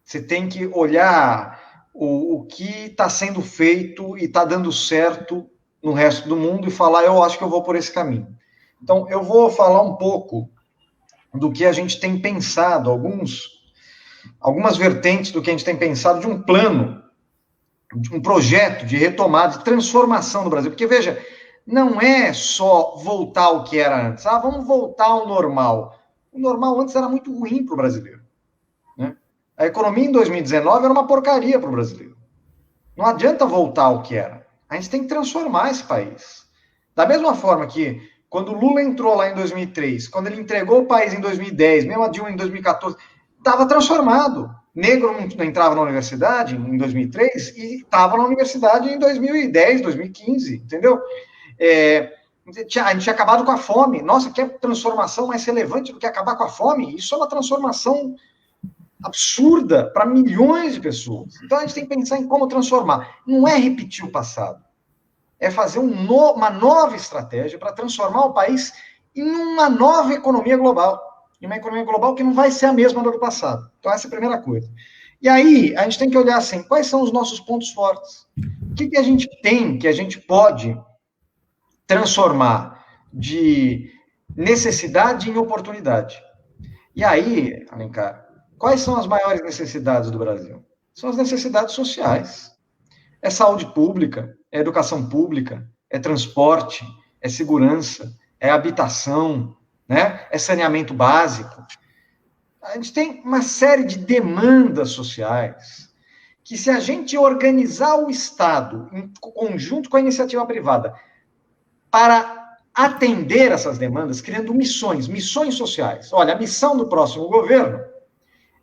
você tem que olhar o que está sendo feito e está dando certo no resto do mundo e falar, eu acho que eu vou por esse caminho. Então, eu vou falar um pouco do que a gente tem pensado, algumas vertentes do que a gente tem pensado de um plano, de um projeto de retomada, de transformação do Brasil. Porque, veja, não é só voltar ao que era antes. Vamos voltar ao normal. O normal antes era muito ruim para o brasileiro. A economia em 2019 era uma porcaria para o brasileiro. Não adianta voltar ao que era. A gente tem que transformar esse país. Da mesma forma que quando o Lula entrou lá em 2003, quando ele entregou o país em 2010, mesmo a Dilma em 2014, estava transformado. Negro não entrava na universidade em 2003 e estava na universidade em 2010, 2015, entendeu? A gente tinha acabado com a fome. Nossa, que transformação mais relevante do que acabar com a fome? Isso é uma transformação absurda para milhões de pessoas. Então a gente tem que pensar em como transformar. Não é repetir o passado, é fazer uma nova estratégia para transformar o país em uma nova economia global. Em uma economia global que não vai ser a mesma do passado. Então essa é a primeira coisa. E aí a gente tem que olhar assim, quais são os nossos pontos fortes? O que a gente tem, que a gente pode transformar de necessidade em oportunidade? E aí, Alencar, quais são as maiores necessidades do Brasil? São as necessidades sociais. É saúde pública, é educação pública, é transporte, é segurança, é habitação, né? É saneamento básico. A gente tem uma série de demandas sociais que, se a gente organizar o Estado em conjunto com a iniciativa privada para atender essas demandas, criando missões sociais. Olha, a missão do próximo governo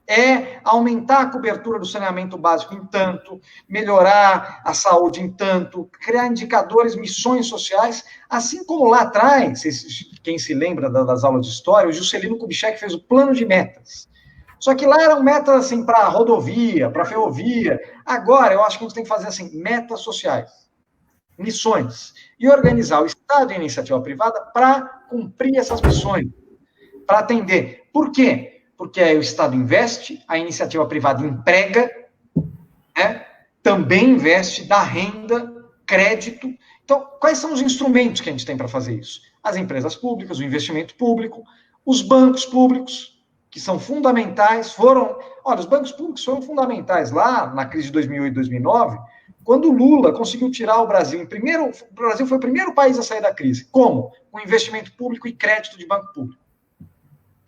é aumentar a cobertura do saneamento básico em tanto, melhorar a saúde em tanto, criar indicadores, missões sociais, assim como lá atrás, quem se lembra das aulas de história, o Juscelino Kubitschek fez o plano de metas. Só que lá eram metas assim para rodovia, para ferrovia. Agora eu acho que a gente tem que fazer assim, metas sociais, missões, e organizar o Estado e a iniciativa privada para cumprir essas missões, para atender. Por quê? Porque aí o Estado investe, a iniciativa privada emprega, né? Também investe, dá renda, crédito. Então, quais são os instrumentos que a gente tem para fazer isso? As empresas públicas, o investimento público, os bancos públicos, que são fundamentais, olha, os bancos públicos foram fundamentais lá na crise de 2008, 2009, quando o Lula conseguiu tirar o Brasil, o Brasil foi o primeiro país a sair da crise. Como? Com investimento público e crédito de banco público.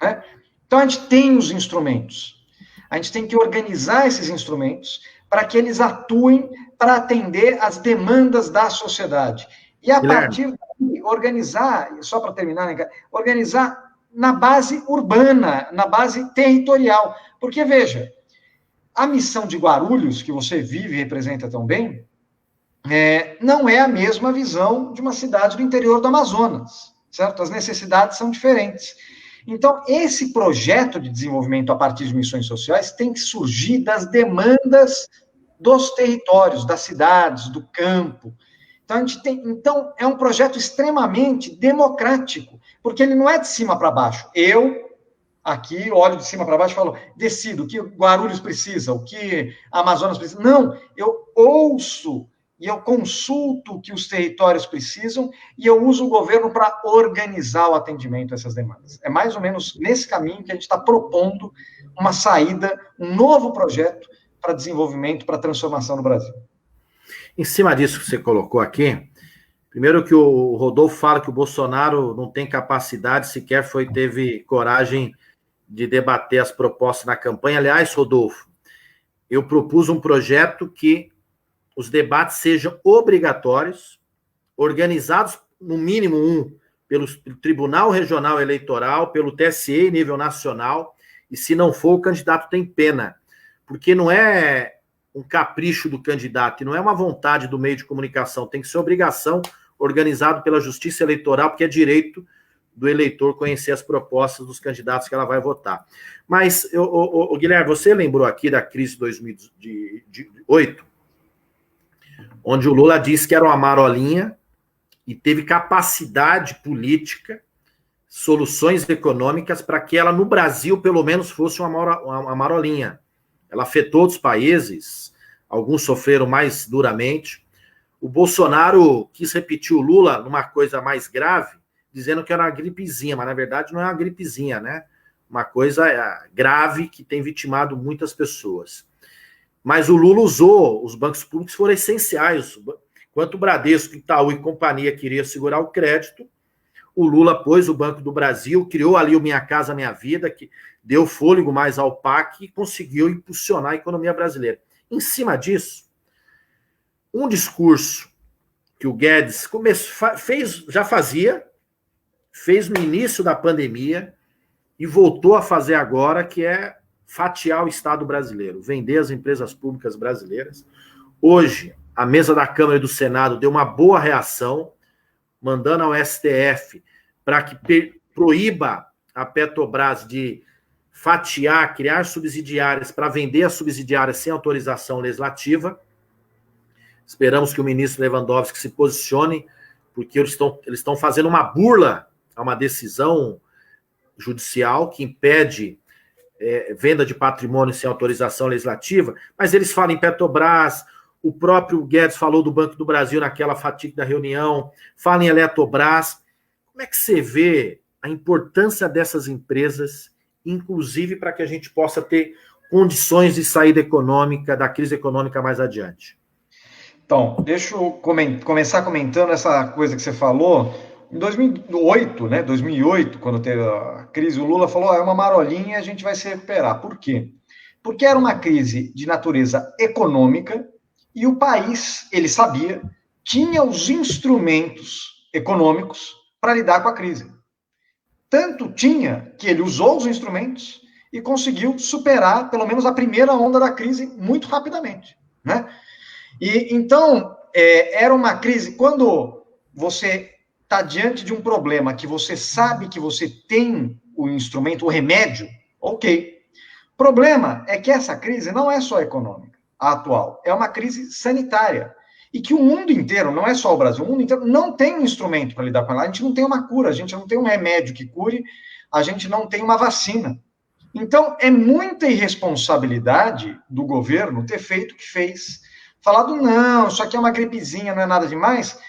Né? Então, a gente tem os instrumentos. A gente tem que organizar esses instrumentos para que eles atuem para atender as demandas da sociedade. E, a partir daí, organizar, só para terminar, né, organizar na base urbana, na base territorial. Porque, veja, a missão de Guarulhos, que você vive e representa tão bem, não é a mesma visão de uma cidade do interior do Amazonas, certo? As necessidades são diferentes. Então, esse projeto de desenvolvimento a partir de missões sociais tem que surgir das demandas dos territórios, das cidades, do campo. Então, é um projeto extremamente democrático, porque ele não é de cima para baixo. Eu, aqui, olho de cima para baixo e falo, decido o que Guarulhos precisa, o que Amazonas precisa. Não, eu ouço e eu consulto o que os territórios precisam e eu uso o governo para organizar o atendimento a essas demandas. É mais ou menos nesse caminho que a gente está propondo uma saída, um novo projeto para desenvolvimento, para transformação no Brasil. Em cima disso que você colocou aqui, primeiro que o Rodolfo fala que o Bolsonaro não tem capacidade, sequer teve coragem de debater as propostas na campanha. Aliás, Rodolfo, eu propus um projeto que os debates sejam obrigatórios, organizados, no mínimo, pelo Tribunal Regional Eleitoral, pelo TSE em nível nacional, e se não for, o candidato tem pena, porque não é um capricho do candidato, e não é uma vontade do meio de comunicação, tem que ser obrigação, organizado pela Justiça Eleitoral, porque é direito do eleitor conhecer as propostas dos candidatos que ela vai votar. Mas, Guilherme, você lembrou aqui da crise de 2008, onde o Lula disse que era uma marolinha e teve capacidade política, soluções econômicas para que ela, no Brasil, pelo menos, fosse uma marolinha. Ela afetou outros países, alguns sofreram mais duramente. O Bolsonaro quis repetir o Lula numa coisa mais grave, dizendo que era uma gripezinha, mas na verdade não é uma gripezinha, né? Uma coisa grave que tem vitimado muitas pessoas. Mas o Lula usou, os bancos públicos foram essenciais. Enquanto o Bradesco, Itaú e companhia queria segurar o crédito, o Lula pôs o Banco do Brasil, criou ali o Minha Casa Minha Vida, que deu fôlego mais ao PAC e conseguiu impulsionar a economia brasileira. Em cima disso, um discurso que o Guedes fez no início da pandemia e voltou a fazer agora, que é fatiar o Estado brasileiro, vender as empresas públicas brasileiras. Hoje, a mesa da Câmara e do Senado deu uma boa reação, mandando ao STF para que proíba a Petrobras de fatiar, criar subsidiárias para vender as subsidiárias sem autorização legislativa. Esperamos que o ministro Lewandowski se posicione, porque eles estão fazendo uma burla a uma decisão judicial que impede venda de patrimônio sem autorização legislativa, mas eles falam em Petrobras, o próprio Guedes falou do Banco do Brasil naquela fatídica reunião, fala em Eletrobras. Como é que você vê a importância dessas empresas, inclusive para que a gente possa ter condições de saída econômica, da crise econômica mais adiante? Então, deixa eu começar comentando essa coisa que você falou. Em 2008, quando teve a crise, o Lula falou, é uma marolinha, a gente vai se recuperar. Por quê? Porque era uma crise de natureza econômica e o país, ele sabia, tinha os instrumentos econômicos para lidar com a crise. Tanto tinha que ele usou os instrumentos e conseguiu superar, pelo menos, a primeira onda da crise muito rapidamente, né? E então, era uma crise, quando você está diante de um problema que você sabe que você tem o instrumento, o remédio, ok. O problema é que essa crise não é só econômica, a atual, é uma crise sanitária. E que o mundo inteiro, não é só o Brasil, o mundo inteiro não tem um instrumento para lidar com ela. A gente não tem uma cura, a gente não tem um remédio que cure, a gente não tem uma vacina. Então, é muita irresponsabilidade do governo ter feito o que fez. Falado, não, isso aqui é uma gripezinha, não é nada demais.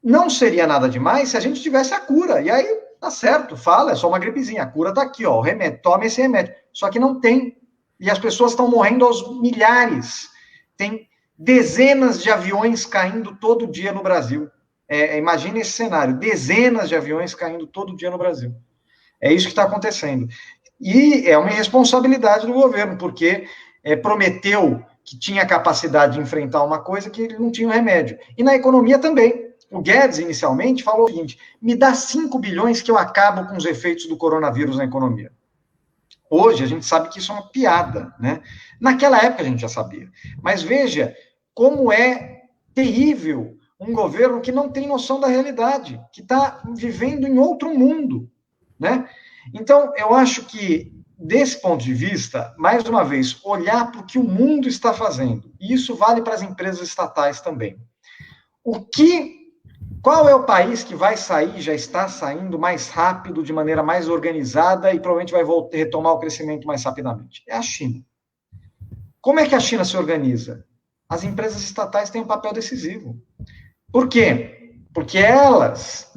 Não seria nada demais se a gente tivesse a cura. E aí, tá certo, fala, é só uma gripezinha. A cura tá aqui, ó, o remédio, toma esse remédio. Só que não tem. E as pessoas estão morrendo aos milhares. Tem dezenas de aviões caindo todo dia no Brasil. Imagine esse cenário, dezenas de aviões caindo todo dia no Brasil. É isso que está acontecendo. E é uma irresponsabilidade do governo, porque prometeu que tinha capacidade de enfrentar uma coisa que ele não tinha um remédio. E na economia também. O Guedes, inicialmente, falou o seguinte, me dá 5 bilhões que eu acabo com os efeitos do coronavírus na economia. Hoje, a gente sabe que isso é uma piada, né? Naquela época, a gente já sabia. Mas veja como é terrível um governo que não tem noção da realidade, que está vivendo em outro mundo, né? Então, eu acho que, desse ponto de vista, mais uma vez, olhar para o que o mundo está fazendo, e isso vale para as empresas estatais também. Qual é o país que vai sair, já está saindo mais rápido, de maneira mais organizada e provavelmente vai retomar o crescimento mais rapidamente? É a China. Como é que a China se organiza? As empresas estatais têm um papel decisivo. Por quê? Porque elas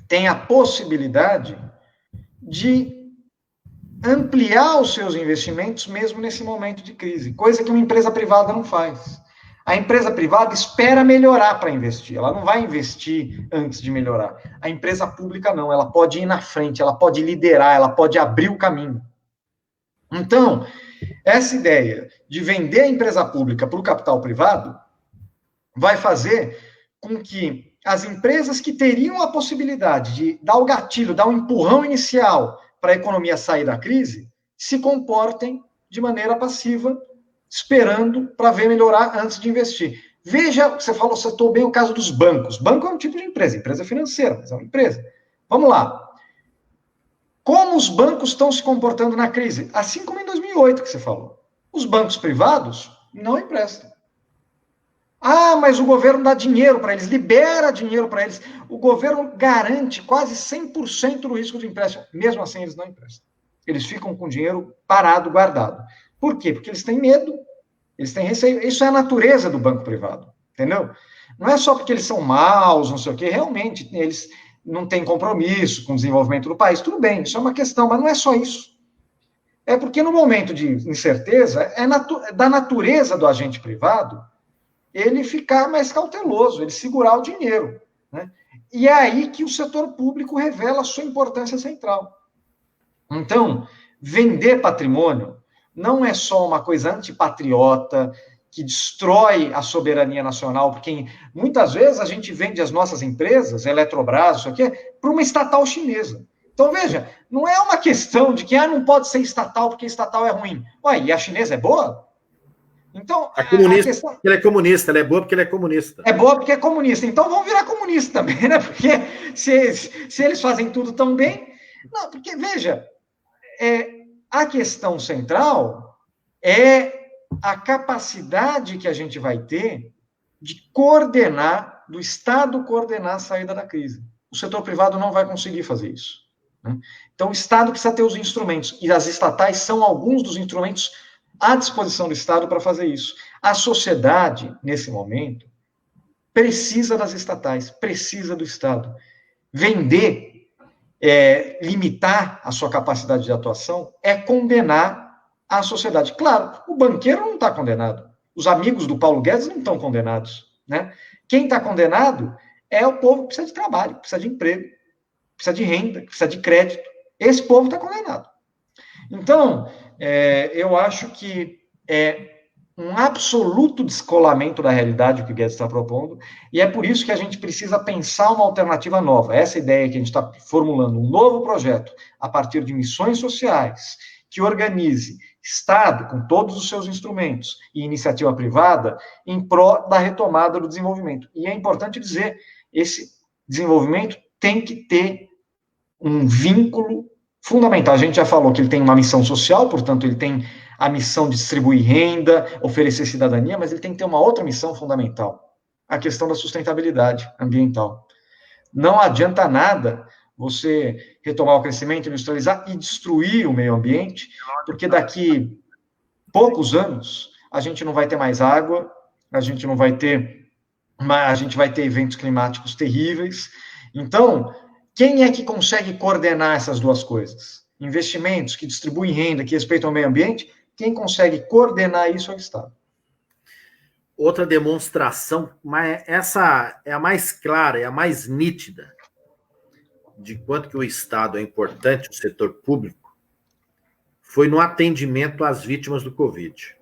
têm a possibilidade de ampliar os seus investimentos mesmo nesse momento de crise, coisa que uma empresa privada não faz. A empresa privada espera melhorar para investir, ela não vai investir antes de melhorar. A empresa pública não, ela pode ir na frente, ela pode liderar, ela pode abrir o caminho. Então, essa ideia de vender a empresa pública para o capital privado vai fazer com que as empresas que teriam a possibilidade de dar o gatilho, dar um empurrão inicial para a economia sair da crise, se comportem de maneira passiva, esperando para ver melhorar antes de investir. Veja, você falou, você citou bem o caso dos bancos. Banco é um tipo de empresa financeira, mas é uma empresa. Vamos lá. Como os bancos estão se comportando na crise? Assim como em 2008 que você falou. Os bancos privados não emprestam. Ah, mas o governo dá dinheiro para eles, libera dinheiro para eles. O governo garante quase 100% do risco de empréstimo. Mesmo assim, eles não emprestam. Eles ficam com o dinheiro parado, guardado. Por quê? Porque eles têm medo, eles têm receio. Isso é a natureza do banco privado, entendeu? Não é só porque eles são maus, não sei o quê. Realmente, eles não têm compromisso com o desenvolvimento do país. Tudo bem, isso é uma questão, mas não é só isso. É porque no momento de incerteza, da natureza do agente privado ele ficar mais cauteloso, ele segurar o dinheiro, né? E é aí que o setor público revela a sua importância central. Então, vender patrimônio não é só uma coisa antipatriota, que destrói a soberania nacional, porque muitas vezes a gente vende as nossas empresas, Eletrobras, isso aqui, para uma estatal chinesa. Então, veja, não é uma questão de que não pode ser estatal porque estatal é ruim. Ué, e a chinesa é boa? Então, a questão... Ele é comunista, ela é boa porque ele é comunista. É boa porque é comunista. Então vamos virar comunista também, né? Porque se eles fazem tudo tão bem... Não, porque, veja, a questão central é a capacidade que a gente vai ter de coordenar, do Estado coordenar a saída da crise. O setor privado não vai conseguir fazer isso. Né? Então, o Estado precisa ter os instrumentos, e as estatais são alguns dos instrumentos à disposição do Estado para fazer isso. A sociedade, nesse momento, precisa das estatais, precisa do Estado. Vender, limitar a sua capacidade de atuação, é condenar a sociedade. Claro, o banqueiro não está condenado. Os amigos do Paulo Guedes não estão condenados. Né? Quem está condenado é o povo que precisa de trabalho, precisa de emprego, precisa de renda, precisa de crédito. Esse povo está condenado. Então, eu acho que é um absoluto descolamento da realidade o que o Guedes está propondo, e é por isso que a gente precisa pensar uma alternativa nova. Essa ideia que a gente está formulando, um novo projeto, a partir de missões sociais, que organize Estado, com todos os seus instrumentos, e iniciativa privada, em prol da retomada do desenvolvimento. E é importante dizer, esse desenvolvimento tem que ter um vínculo fundamental. A gente já falou que ele tem uma missão social, portanto, ele tem a missão de distribuir renda, oferecer cidadania, mas ele tem que ter uma outra missão fundamental, a questão da sustentabilidade ambiental. Não adianta nada você retomar o crescimento, industrializar e destruir o meio ambiente, porque daqui poucos anos a gente não vai ter mais água, a gente vai ter eventos climáticos terríveis. Então, quem é que consegue coordenar essas duas coisas? Investimentos que distribuem renda, que respeitam o meio ambiente, quem consegue coordenar isso é o Estado. Outra demonstração, mas essa é a mais clara, é a mais nítida, de quanto que o Estado é importante, o setor público, foi no atendimento às vítimas do Covid.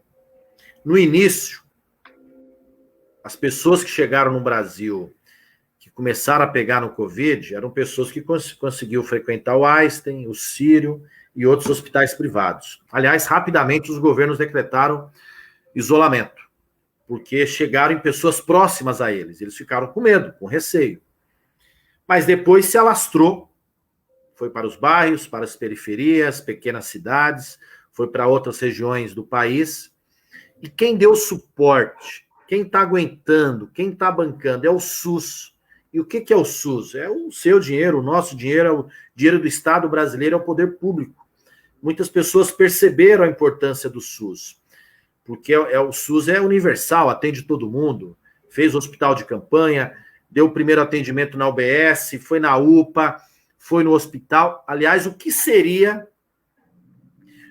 No início, as pessoas que chegaram no Brasil, que começaram a pegar no Covid, eram pessoas que conseguiam frequentar o Einstein, o Sírio e outros hospitais privados. Aliás, rapidamente os governos decretaram isolamento, porque chegaram em pessoas próximas a eles. Eles ficaram com medo, com receio. Mas depois se alastrou, foi para os bairros, para as periferias, pequenas cidades, foi para outras regiões do país. E quem deu suporte, quem está aguentando, quem está bancando é o SUS. E o que é o SUS? É o seu dinheiro, o nosso dinheiro, é o dinheiro do Estado brasileiro, é o poder público. Muitas pessoas perceberam a importância do SUS, porque o SUS é universal, atende todo mundo, fez hospital de campanha, deu o primeiro atendimento na UBS, foi na UPA, foi no hospital. Aliás, o que seria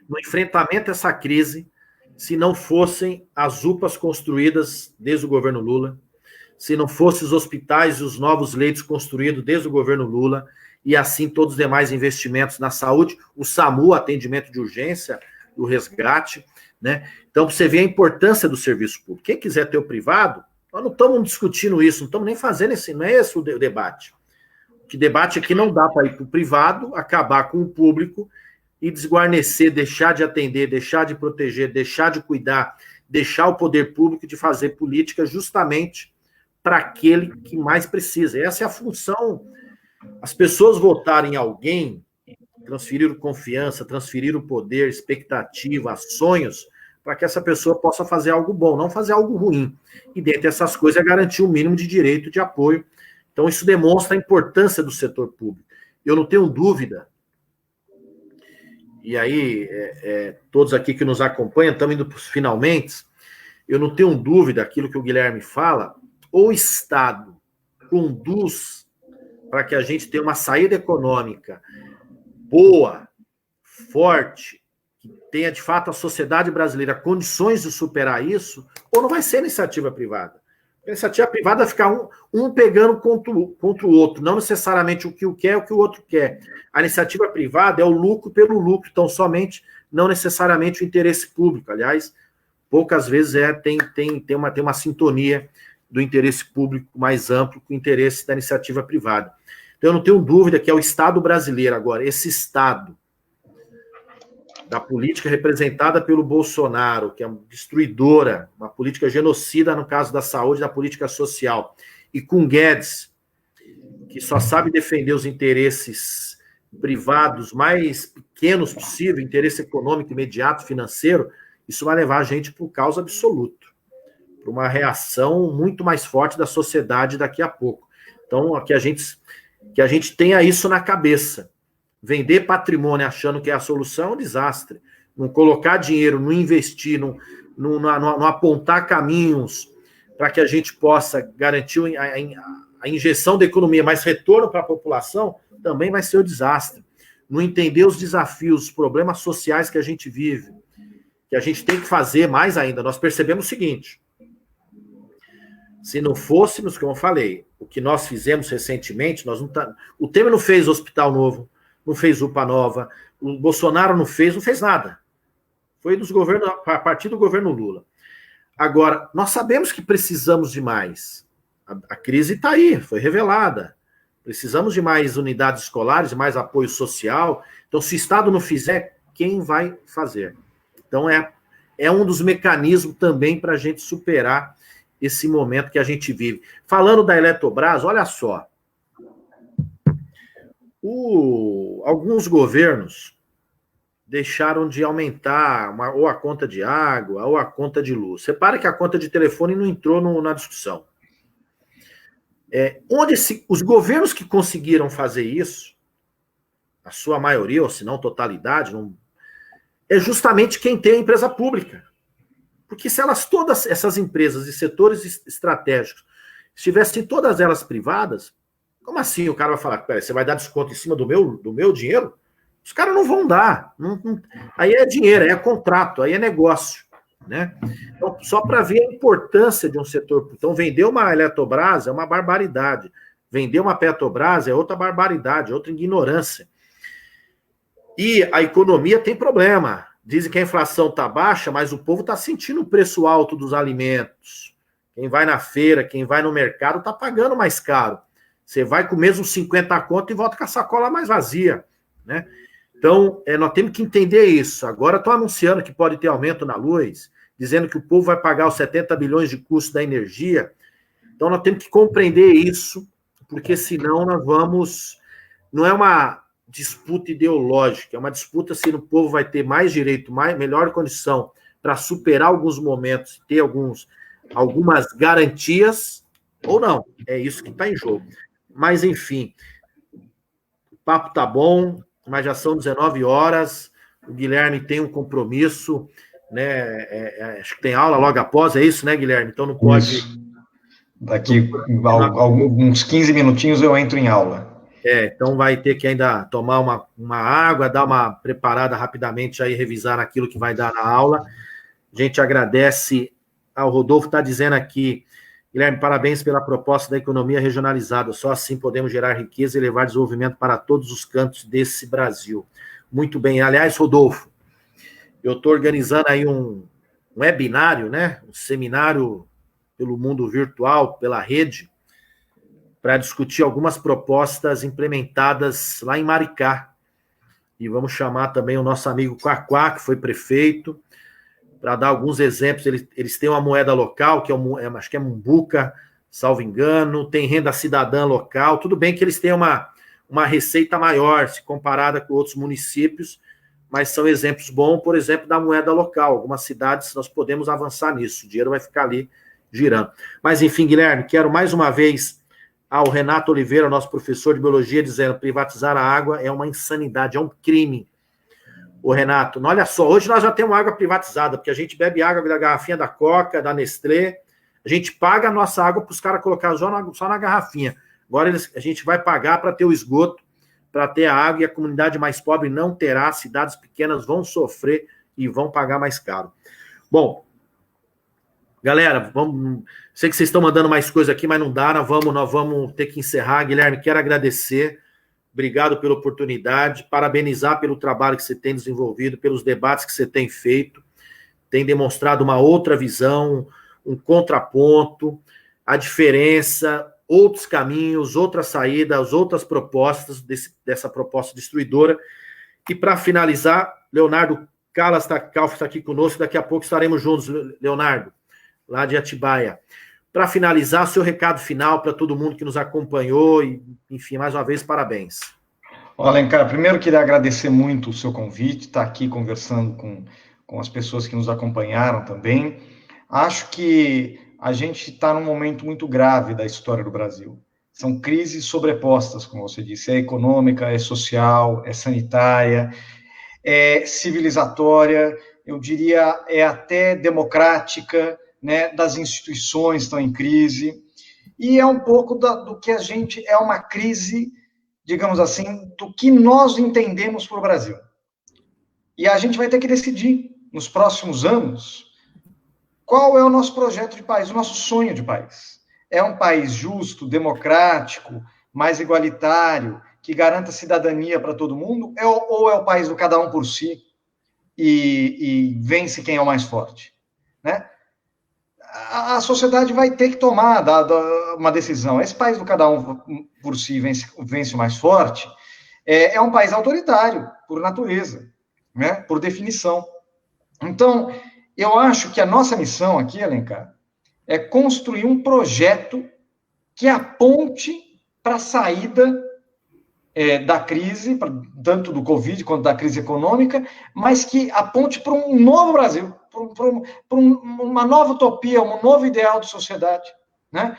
no enfrentamento a essa crise se não fossem as UPAs construídas desde o governo Lula, se não fossem os hospitais e os novos leitos construídos desde o governo Lula, e assim todos os demais investimentos na saúde, o SAMU, atendimento de urgência, o resgate, né? Então, você vê a importância do serviço público. Quem quiser ter o privado, nós não estamos discutindo isso, não estamos nem fazendo esse, não é esse o debate. O debate é que não dá para ir para o privado, acabar com o público e desguarnecer, deixar de atender, deixar de proteger, deixar de cuidar, deixar o poder público de fazer política justamente para aquele que mais precisa. Essa é a função. As pessoas votarem em alguém, transferir confiança, transferir o poder, expectativa, sonhos, para que essa pessoa possa fazer algo bom, não fazer algo ruim. E dentre essas coisas é garantir o mínimo de direito de apoio. Então isso demonstra a importância do setor público. Eu não tenho dúvida, e aí todos aqui que nos acompanham, estamos indo para os finalmente, eu não tenho dúvida, aquilo que o Guilherme fala, o Estado conduz para que a gente tenha uma saída econômica boa, forte, que tenha, de fato, a sociedade brasileira condições de superar isso, ou não vai ser iniciativa privada. A iniciativa privada vai ficar um pegando contra o outro, não necessariamente o que um quer, o que o outro quer. A iniciativa privada é o lucro pelo lucro, então somente, não necessariamente o interesse público. Aliás, poucas vezes tem uma sintonia do interesse público mais amplo com o interesse da iniciativa privada. Então, eu não tenho dúvida que é o Estado brasileiro agora, esse Estado da política representada pelo Bolsonaro, que é uma destruidora, uma política genocida no caso da saúde, da política social, e com Guedes, que só sabe defender os interesses privados mais pequenos possível, interesse econômico imediato, financeiro, isso vai levar a gente para o caos absoluto, para uma reação muito mais forte da sociedade daqui a pouco. Então, que a gente tenha isso na cabeça. Vender patrimônio achando que é a solução é um desastre. Não colocar dinheiro, não investir, não apontar caminhos para que a gente possa garantir a injeção da economia, mas retorno para a população, também vai ser um desastre. Não entender os desafios, os problemas sociais que a gente vive, que a gente tem que fazer mais ainda. Nós percebemos o seguinte: se não fôssemos, como eu falei, o que nós fizemos recentemente, o Temer não fez hospital novo, não fez UPA nova, o Bolsonaro não fez nada. Foi a partir do governo Lula. Agora, nós sabemos que precisamos de mais. A crise está aí, foi revelada. Precisamos de mais unidades escolares, de mais apoio social. Então, se o Estado não fizer, quem vai fazer? Então, é um dos mecanismos também para a gente superar esse momento que a gente vive. Falando da Eletrobras, olha só. Alguns governos deixaram de aumentar ou a conta de água ou a conta de luz. Repara que a conta de telefone não entrou na discussão. Os governos que conseguiram fazer isso, a sua maioria, ou se não totalidade, é justamente quem tem a empresa pública. Porque se todas essas empresas e setores estratégicos estivessem todas elas privadas, como assim o cara vai falar, peraí, você vai dar desconto em cima do meu dinheiro? Os caras não vão dar. Aí é dinheiro, aí é contrato, aí é negócio. Né? Então, só para ver a importância de um setor. Então, vender uma Eletrobras é uma barbaridade. Vender uma Petrobras é outra barbaridade, outra ignorância. E a economia tem problema. Dizem que a inflação está baixa, mas o povo está sentindo o preço alto dos alimentos. Quem vai na feira, quem vai no mercado, está pagando mais caro. Você vai com o mesmo 50 conto e volta com a sacola mais vazia. Né? Então, nós temos que entender isso. Agora estão anunciando que pode ter aumento na luz, dizendo que o povo vai pagar os 70 bilhões de custo da energia. Então, nós temos que compreender isso, porque senão nós vamos... Não é uma disputa ideológica, é uma disputa se o povo vai ter mais direito, melhor condição para superar alguns momentos, ter algumas garantias, ou não. É isso que está em jogo. Mas, enfim, o papo tá bom, mas já são 19 horas, o Guilherme tem um compromisso, né? Acho que tem aula logo após, é isso, né, Guilherme? Então não pode... Isso. Daqui alguns 15 minutinhos eu entro em aula. Então vai ter que ainda tomar uma água, dar uma preparada rapidamente aí, revisar aquilo que vai dar na aula. A gente agradece ao Rodolfo, está dizendo aqui, Guilherme, parabéns pela proposta da economia regionalizada, só assim podemos gerar riqueza e levar desenvolvimento para todos os cantos desse Brasil. Muito bem, aliás, Rodolfo, eu estou organizando aí um webinário, né, um seminário pelo mundo virtual, pela rede, para discutir algumas propostas implementadas lá em Maricá. E vamos chamar também o nosso amigo Quaquá, que foi prefeito, para dar alguns exemplos. Eles têm uma moeda local, que acho que é Mumbuca, salvo engano, tem renda cidadã local. Tudo bem que eles têm uma receita maior, se comparada com outros municípios, mas são exemplos bons, por exemplo, da moeda local. Algumas cidades nós podemos avançar nisso, o dinheiro vai ficar ali girando. Mas, enfim, Guilherme, quero mais uma vez ao Renato Oliveira, nosso professor de biologia, dizendo que privatizar a água é uma insanidade, é um crime. Ô, Renato, olha só, hoje nós já temos água privatizada, porque a gente bebe água da garrafinha da Coca, da Nestlé, a gente paga a nossa água para os caras colocar só na garrafinha. Agora a gente vai pagar para ter o esgoto, para ter a água, e a comunidade mais pobre não terá, cidades pequenas vão sofrer e vão pagar mais caro. Bom, Galera, vamos. Sei que vocês estão mandando mais coisa aqui, mas não dá. Nós vamos ter que encerrar. Guilherme, quero agradecer. Obrigado pela oportunidade. Parabenizar pelo trabalho que você tem desenvolvido, pelos debates que você tem feito. Tem demonstrado uma outra visão, um contraponto, a diferença, outros caminhos, outras saídas, outras propostas dessa proposta destruidora. E para finalizar, Leonardo Calf está aqui conosco. Daqui a pouco estaremos juntos, Leonardo, lá de Atibaia. Para finalizar, seu recado final para todo mundo que nos acompanhou e, enfim, mais uma vez, parabéns. Alencar, primeiro queria agradecer muito o seu convite, estar aqui conversando com as pessoas que nos acompanharam também. Acho que a gente está num momento muito grave da história do Brasil. São crises sobrepostas, como você disse, é econômica, é social, é sanitária, é civilizatória, eu diria, é até democrática, né, das instituições estão em crise, e é um pouco do que a gente, é uma crise, digamos assim, do que nós entendemos para o Brasil. E a gente vai ter que decidir, nos próximos anos, qual é o nosso projeto de país, o nosso sonho de país. É um país justo, democrático, mais igualitário, que garanta cidadania para todo mundo, ou é o país do cada um por si e vence quem é o mais forte, né? A sociedade vai ter que tomar uma decisão. Esse país do cada um por si vence o mais forte é um país autoritário, por natureza, né? Por definição. Então, eu acho que a nossa missão aqui, Alencar, é construir um projeto que aponte para a saída da crise, tanto do Covid quanto da crise econômica, mas que aponte para um novo Brasil, para uma nova utopia, um novo ideal de sociedade, né?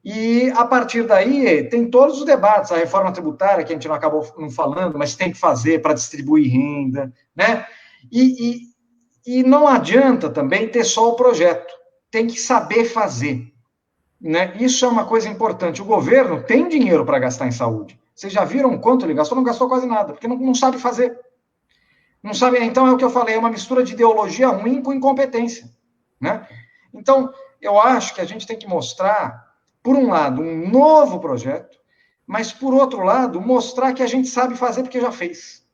E, a partir daí, tem todos os debates, a reforma tributária, que a gente não acabou não falando, mas tem que fazer para distribuir renda, né? E não adianta também ter só o projeto, tem que saber fazer, né? Isso é uma coisa importante. O governo tem dinheiro para gastar em saúde. Vocês já viram quanto ele gastou? Não gastou quase nada, porque não sabe fazer. Não sabe. Então, é o que eu falei, é uma mistura de ideologia ruim com incompetência, né? Então, eu acho que a gente tem que mostrar, por um lado, um novo projeto, mas, por outro lado, mostrar que a gente sabe fazer porque já fez.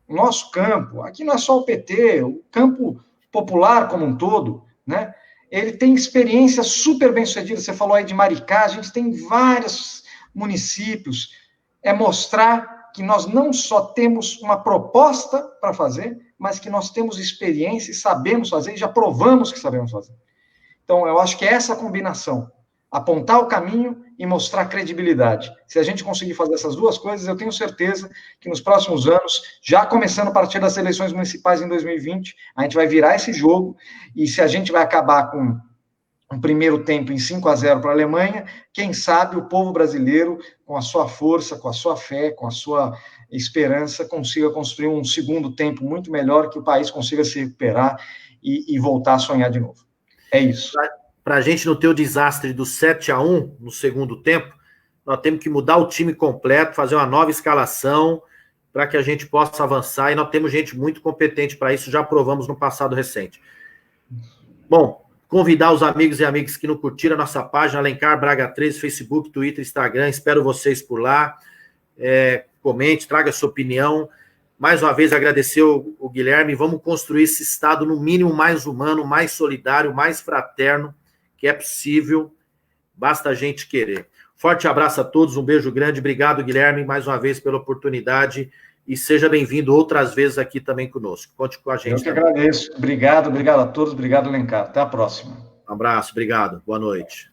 O nosso campo, aqui não é só o PT, o campo popular como um todo, né? Ele tem experiência super bem-sucedida. Você falou aí de Maricá, a gente tem vários municípios. É mostrar que nós não só temos uma proposta para fazer, mas que nós temos experiência e sabemos fazer, e já provamos que sabemos fazer. Então, eu acho que é essa combinação, apontar o caminho e mostrar credibilidade. Se a gente conseguir fazer essas duas coisas, eu tenho certeza que nos próximos anos, já começando a partir das eleições municipais em 2020, a gente vai virar esse jogo, e se a gente vai acabar com um primeiro tempo em 5-0 para a Alemanha, quem sabe o povo brasileiro, com a sua força, com a sua fé, com a sua esperança, consiga construir um segundo tempo muito melhor, que o país consiga se recuperar e voltar a sonhar de novo. É isso. Para a gente não ter o desastre do 7-1 no segundo tempo, nós temos que mudar o time completo, fazer uma nova escalação para que a gente possa avançar, e nós temos gente muito competente para isso, já provamos no passado recente. Bom, convidar os amigos e amigas que não curtiram a nossa página, Alencar Braga 13, Facebook, Twitter, Instagram, espero vocês por lá, comente, traga a sua opinião. Mais uma vez, agradecer o Guilherme, vamos construir esse Estado, no mínimo, mais humano, mais solidário, mais fraterno, que é possível, basta a gente querer. Forte abraço a todos, um beijo grande, obrigado, Guilherme, mais uma vez pela oportunidade, e seja bem-vindo outras vezes aqui também conosco. Conte com a gente. Eu que agradeço. Obrigado a todos, obrigado, Alencar. Até a próxima. Um abraço, obrigado, boa noite.